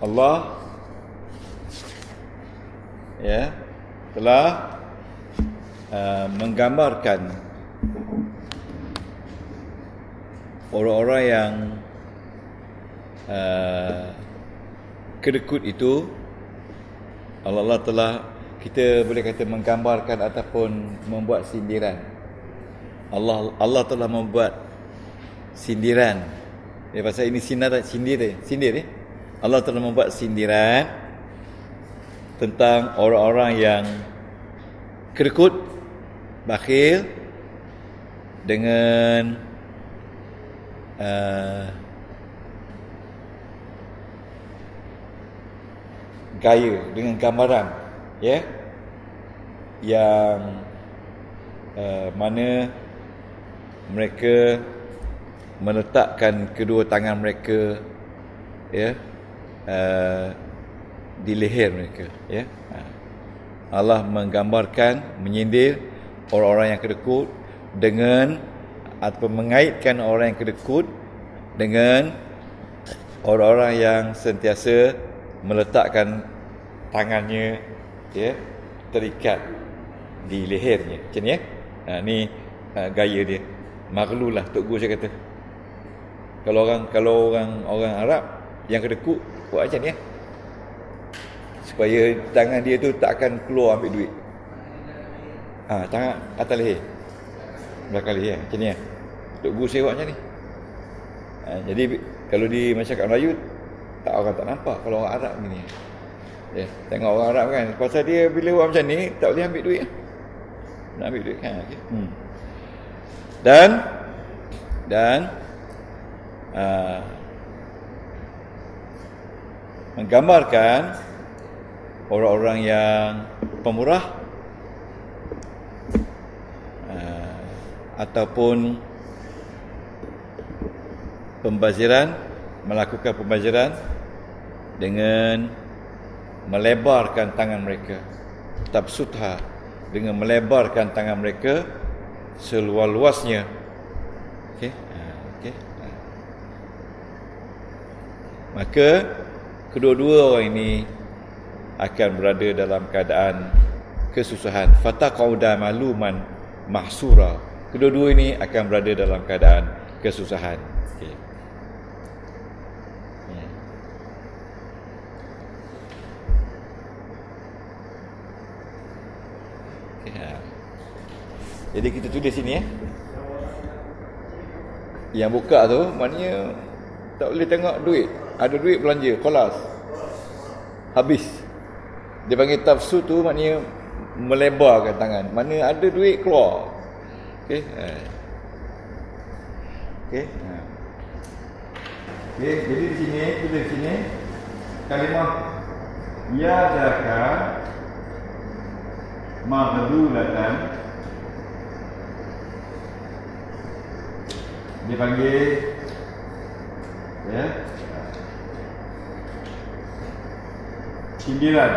Allah ya telah menggambarkan orang-orang yang kedekut itu. Allah telah, kita boleh kata menggambarkan ataupun membuat sindiran. Allah telah membuat sindiran. Pasal ini sindir. Allah telah membuat sindiran tentang orang-orang yang kedekut, bakhil dengan gaya, dengan gambaran ya, yang mana mereka meletakkan kedua tangan mereka ya di leher mereka ya. Allah menggambarkan, menyindir orang-orang yang kedekut dengan atau mengaitkan orang yang kedekut dengan orang-orang yang sentiasa meletakkan tangannya ya terikat di lehernya macam ni ya. Ni gaya dia. Maghlu lah Tok Guru saya kata. Kalau orang Arab yang kedekut buat macam ni ya, supaya tangan dia tu tak akan keluar ambil duit. Tangan atas leher, belakang leher macam ni ya. Tok Guru saya buat macam ni. Jadi kalau di masyarakat Melayu orang tak nampak kalau orang Arab ni. Tengok orang Arab kan, pasal dia bila buat macam ni tak boleh ambil duit. Nak ambil duit kan. Okay. Dan menggambarkan orang-orang yang pemurah ataupun pembaziran, melakukan pembaziran dengan melebarkan tangan mereka tabsutha, dengan melebarkan tangan mereka seluas-luasnya. Okey. Okey. Maka kedua-dua orang ini akan berada dalam keadaan kesusahan. Fataqauda maluman mahsura. Kedua-dua ini akan berada dalam keadaan kesusahan. Okey. Jadi kita tulis sini Yang buka tu maknanya tak boleh tengok duit. Ada duit belanja, kolas. Habis. Dia panggil tafsu tu maknanya melebarkan tangan. Mana ada duit keluar. Okey. Okey. Okey, jadi di sini, tulis di sini kalimah ya zakat maghlulatan dipanggil sindiran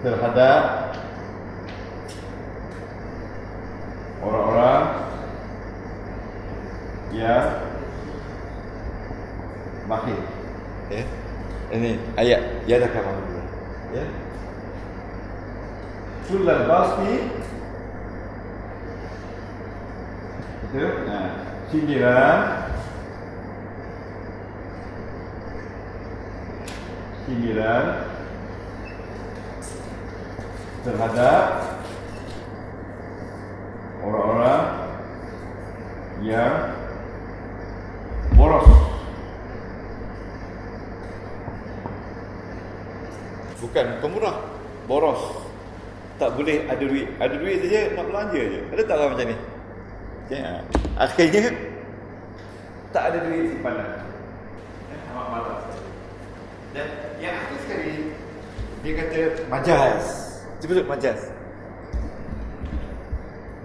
terhadap orang-orang yang bakhil. Ini ayat ya dah kamu dulu. Sulal basmi itu sindiran terhadap orang-orang yang boros. Bukan pemurah, boros. Tak boleh ada duit. Ada duit saja nak belanja je. Ada tak orang macam ni? Akhirnya tak ada duit simpanan. Amat malas. Dan yang akhir sekali dia kata majaz. Cuba sebut majaz.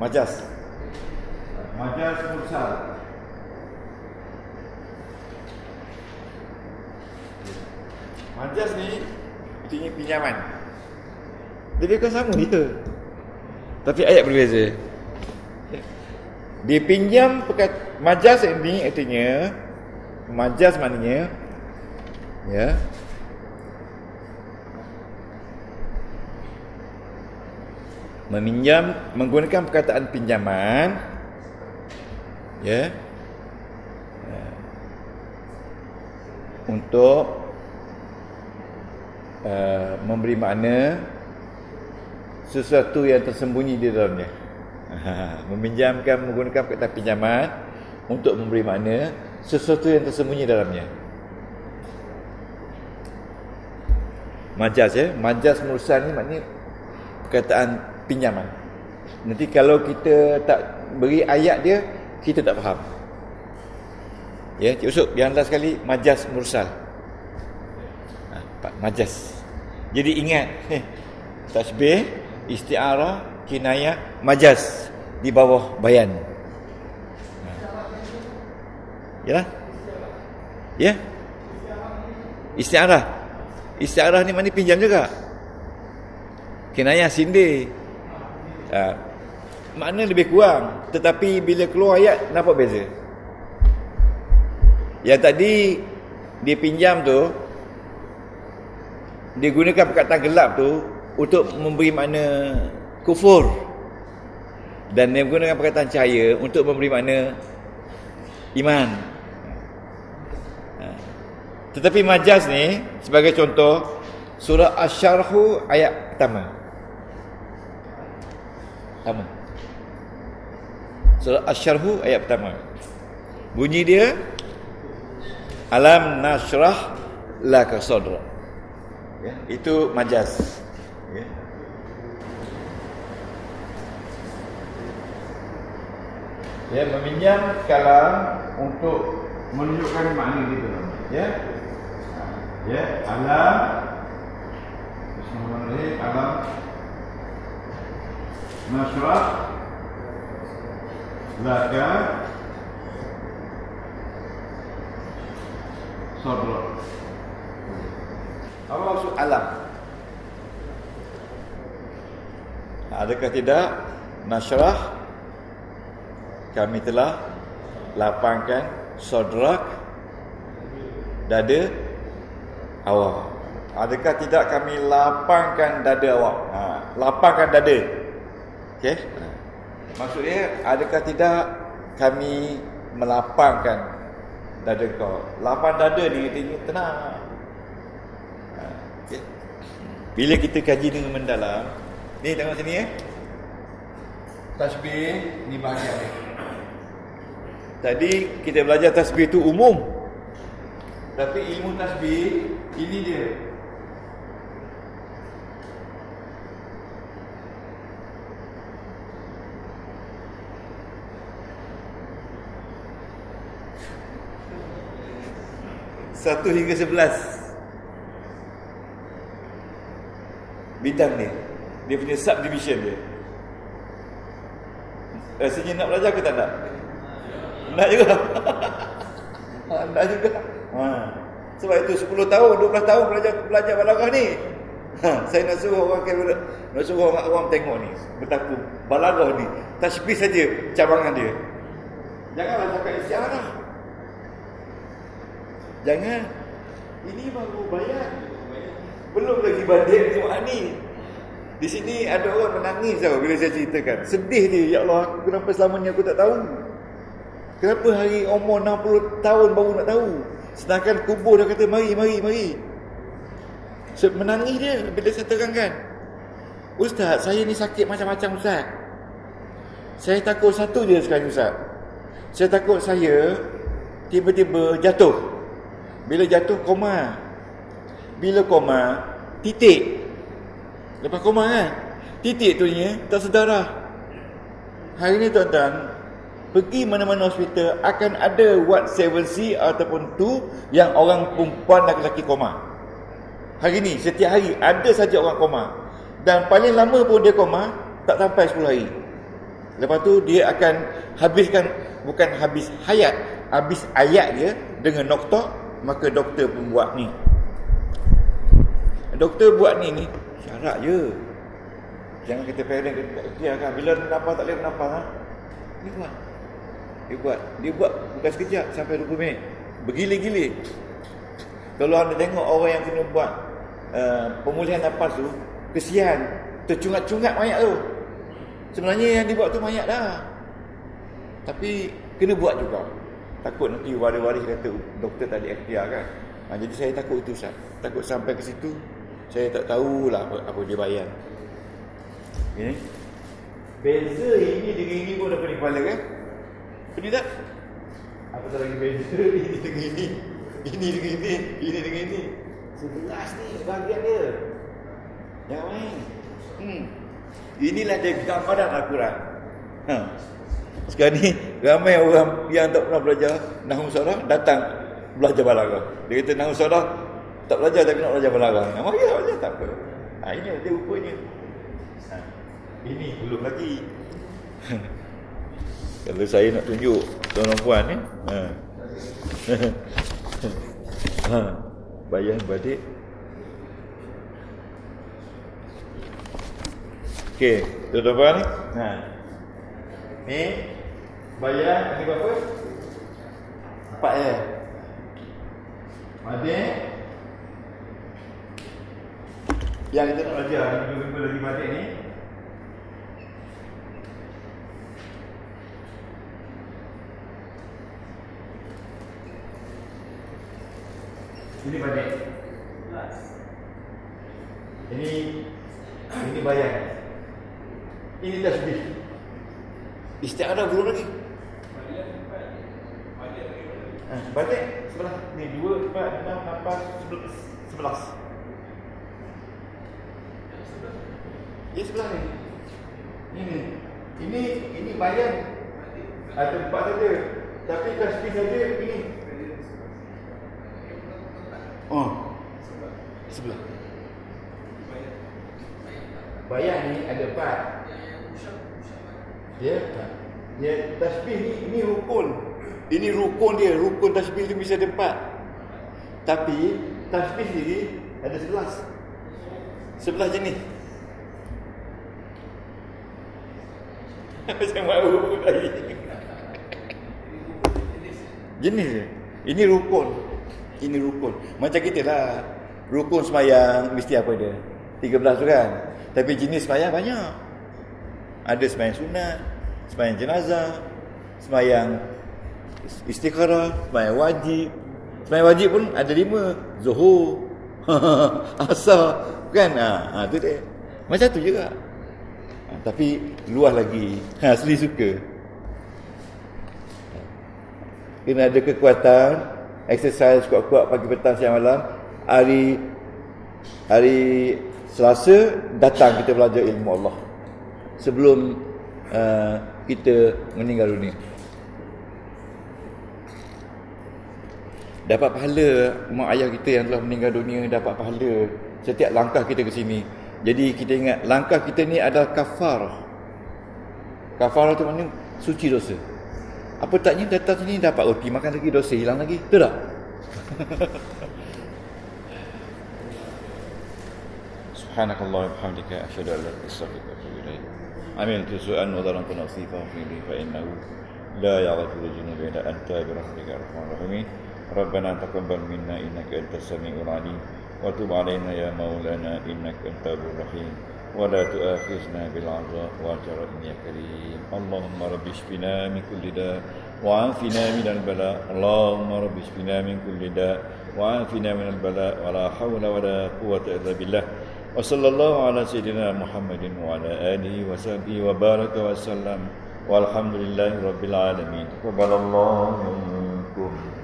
Majaz. Majaz mursal. Majaz ni artinya pinjaman. Dia kan sama dia. Tapi ayat berbeza. Dia pinjam majaz ini artinya majaz maknanya meminjam menggunakan perkataan pinjaman untuk memberi makna sesuatu yang tersembunyi di dalamnya. Meminjamkan menggunakan perkataan pinjaman untuk memberi makna sesuatu yang tersembunyi dalamnya. Majaz majaz mursal ni maknanya perkataan pinjaman. Nanti kalau kita tak beri ayat dia, kita tak faham. Cik Usuk, yang last sekali majaz mursal. Majaz. Jadi ingat, tasbih, isti'arah, kinayah, majaz di bawah bayan. Yalah. Isti'arah. Isti'arah ni maknanya pinjam juga. Kinayah sindir. Makna lebih kurang, tetapi bila keluar ayat nampak beza. Yang tadi dia pinjam tu, dia gunakan perkataan gelap tu untuk memberi makna kufur, dan dia menggunakan perkataan cahaya untuk memberi makna iman. Tetapi majaz ni, sebagai contoh, surah Asy-Syarh ayat pertama. Surah Asy-Syarh ayat pertama. Bunyi dia, alam nashrah laka sadra. Itu majaz. Meminjam kalam untuk menunjukkan makna di dalam. Alam, bismillahirrahmanirrahim, alam nashrah laka sadra. Apa maksud alam? Adakah tidak? Nasyrah, kami telah lapangkan sadrak, dada awak. Adakah tidak kami lapangkan dada awak? Lapangkan dada. Okey? Maksudnya, adakah tidak kami melapangkan dada kau? Lapang dada ni artinya tenang. Okay. Bila kita kaji dengan mendalam, ni tengok sini tasbih ni bahagian ni. Tadi kita belajar tasbih tu umum. Tapi ilmu tasbih ini dia. Satu hingga 11 bidang ni. Dia punya subdivision dia. Rasanya nak belajar ke tak nak? Nak juga. Nak juga. Sebab itu 10 tahun, 12 tahun belajar balaghah ni. Saya nak suruh orang tengok ni betapa balaghah ni. Tasbih saja cabangan dia. Janganlah cakap istiarah. Jangan. Ini baru bayan. Belum lagi badik Qur'ani. Di sini ada orang menangis tau bila saya ceritakan. Sedih dia, ya Allah, kenapa selama ni aku tak tahu? Kenapa hari umur 60 tahun baru nak tahu? Sedangkan kubur dah kata mari. Menangis dia bila saya terangkan. Ustaz, saya ni sakit macam-macam Ustaz. Saya takut satu je sekarang Ustaz. Saya takut saya tiba-tiba jatuh. Bila jatuh koma. Bila koma, titik. Lepas koma kan, titik tu ni tak sedarah. Hari ni tuan-tuan, pergi mana-mana hospital akan ada ward 7C ataupun 2 yang orang perempuan lelaki koma. Hari ni, setiap hari ada saja orang koma. Dan paling lama pun dia koma tak sampai 10 hari. Lepas tu dia akan habiskan, bukan habis hayat, habis ayat dia dengan noktah. Maka doktor pun buat ni. Doktor buat ni syarat je. Jangan kita parent dia kan bila bernafas tak boleh bernafas Dia buat bukan sekejap sampai 20 minit. Bergila-gila. Kalau anda tengok orang yang kena buat pemulihan nafas tu, kesian, tercungat-cungat mayat tu. Sebenarnya yang dibuat tu mayat dah. Tapi kena buat juga. Takut nanti waris-waris kata doktor tak ada ikhtiar kan. Jadi saya takut itu Ustaz. Takut sampai ke situ saya tak tahulah apa dia bayar. Okay. Beza ini dengan ini pun dah pening kepala kan? Pening tak? Apa tak lagi beza ini dengan ini? Ini dengan ini dengan ini. 11 ni bahagian dia. Jangan main. Inilah dia gambaran Al-Quran. Sekarang ni ramai orang yang tak pernah belajar nahwu sarah datang belajar balaghah. Dia kata nahwu sarah tak belajar tapi nak belajar balaghah. Mari kita belajar tak apa. Ini dia rupanya. Ini belum lagi. Kalau saya nak tunjuk tuan-tuan puan ni. Bayan badik. Okey, tuan-tuan puan ni. Ni bayan ni berapa? 4 ya. Badik. Yang kita nak belajar ni lagi badik ni. Ini badik. Ini bayan. Ini tasbih. Isti'arah belum lagi. Balik sebelah ni 2, 4, 6, 8, 11. Ya sebelah ni. Ini bayan. Ada 4 saja. Tapi tasbih saja ini. Sebelah. Bayan ni ada 4. Ya, tasbih ni rukun. Ini rukun dia, rukun tasbih tu bisa ada 4. Tapi tasbih sendiri ada 11. 11 jenis. Macam mahu lagi. Jenis dia. Ini rukun. Ini rukun. Macam kita lah. Rukun semayang mesti apa dia? 13 tu kan. Tapi jenis semayang banyak. Ada semayang sunat, semayang jenazah, semayang istikharah, semayang wajib. Semayang wajib pun ada 5. Zuhur, asar, kan? Tu dia. Macam tu juga. Tapi luas lagi. Asli suka. Kena ada kekuatan, exercise kuat-kuat pagi, petang, siang, malam. Hari Selasa datang kita belajar ilmu Allah sebelum kita meninggal dunia. Dapat pahala mak ayah kita yang telah meninggal dunia, dapat pahala setiap langkah kita ke sini. Jadi kita ingat langkah kita ni adalah kafarah. Kafarah tu maknanya suci dosa. Apa taknya datang sini dapat roti, makan lagi dosa hilang lagi. Betul tak? Subhanakallah wa bihamdika asyhadu an la ilaha illa anta astaghfiruka wa atubu ilaik. Amiltu su'an wa dharamtu nafsi faghfir li fa innahu la yaghfiru dhunuba illa anta bi rahmatika arhamar rahimin. ربنا تقبل منا إنك أنت السميع العليم وتب علينا يا مولانا إنك أنت الرحيم ولا تؤاخذنا بالعذاب والجرائم يا كريم. اللهم رب اشفنا من كل داء وعافنا من البلاء. اللهم رب اشفنا من كل داء وعافنا من البلاء ولا حول ولا قوة إلا بالله. وصلى الله على سيدنا محمد وعلى آله وصحبه وبارك وسلم والحمد لله رب العالمين. تقبل الله منكم.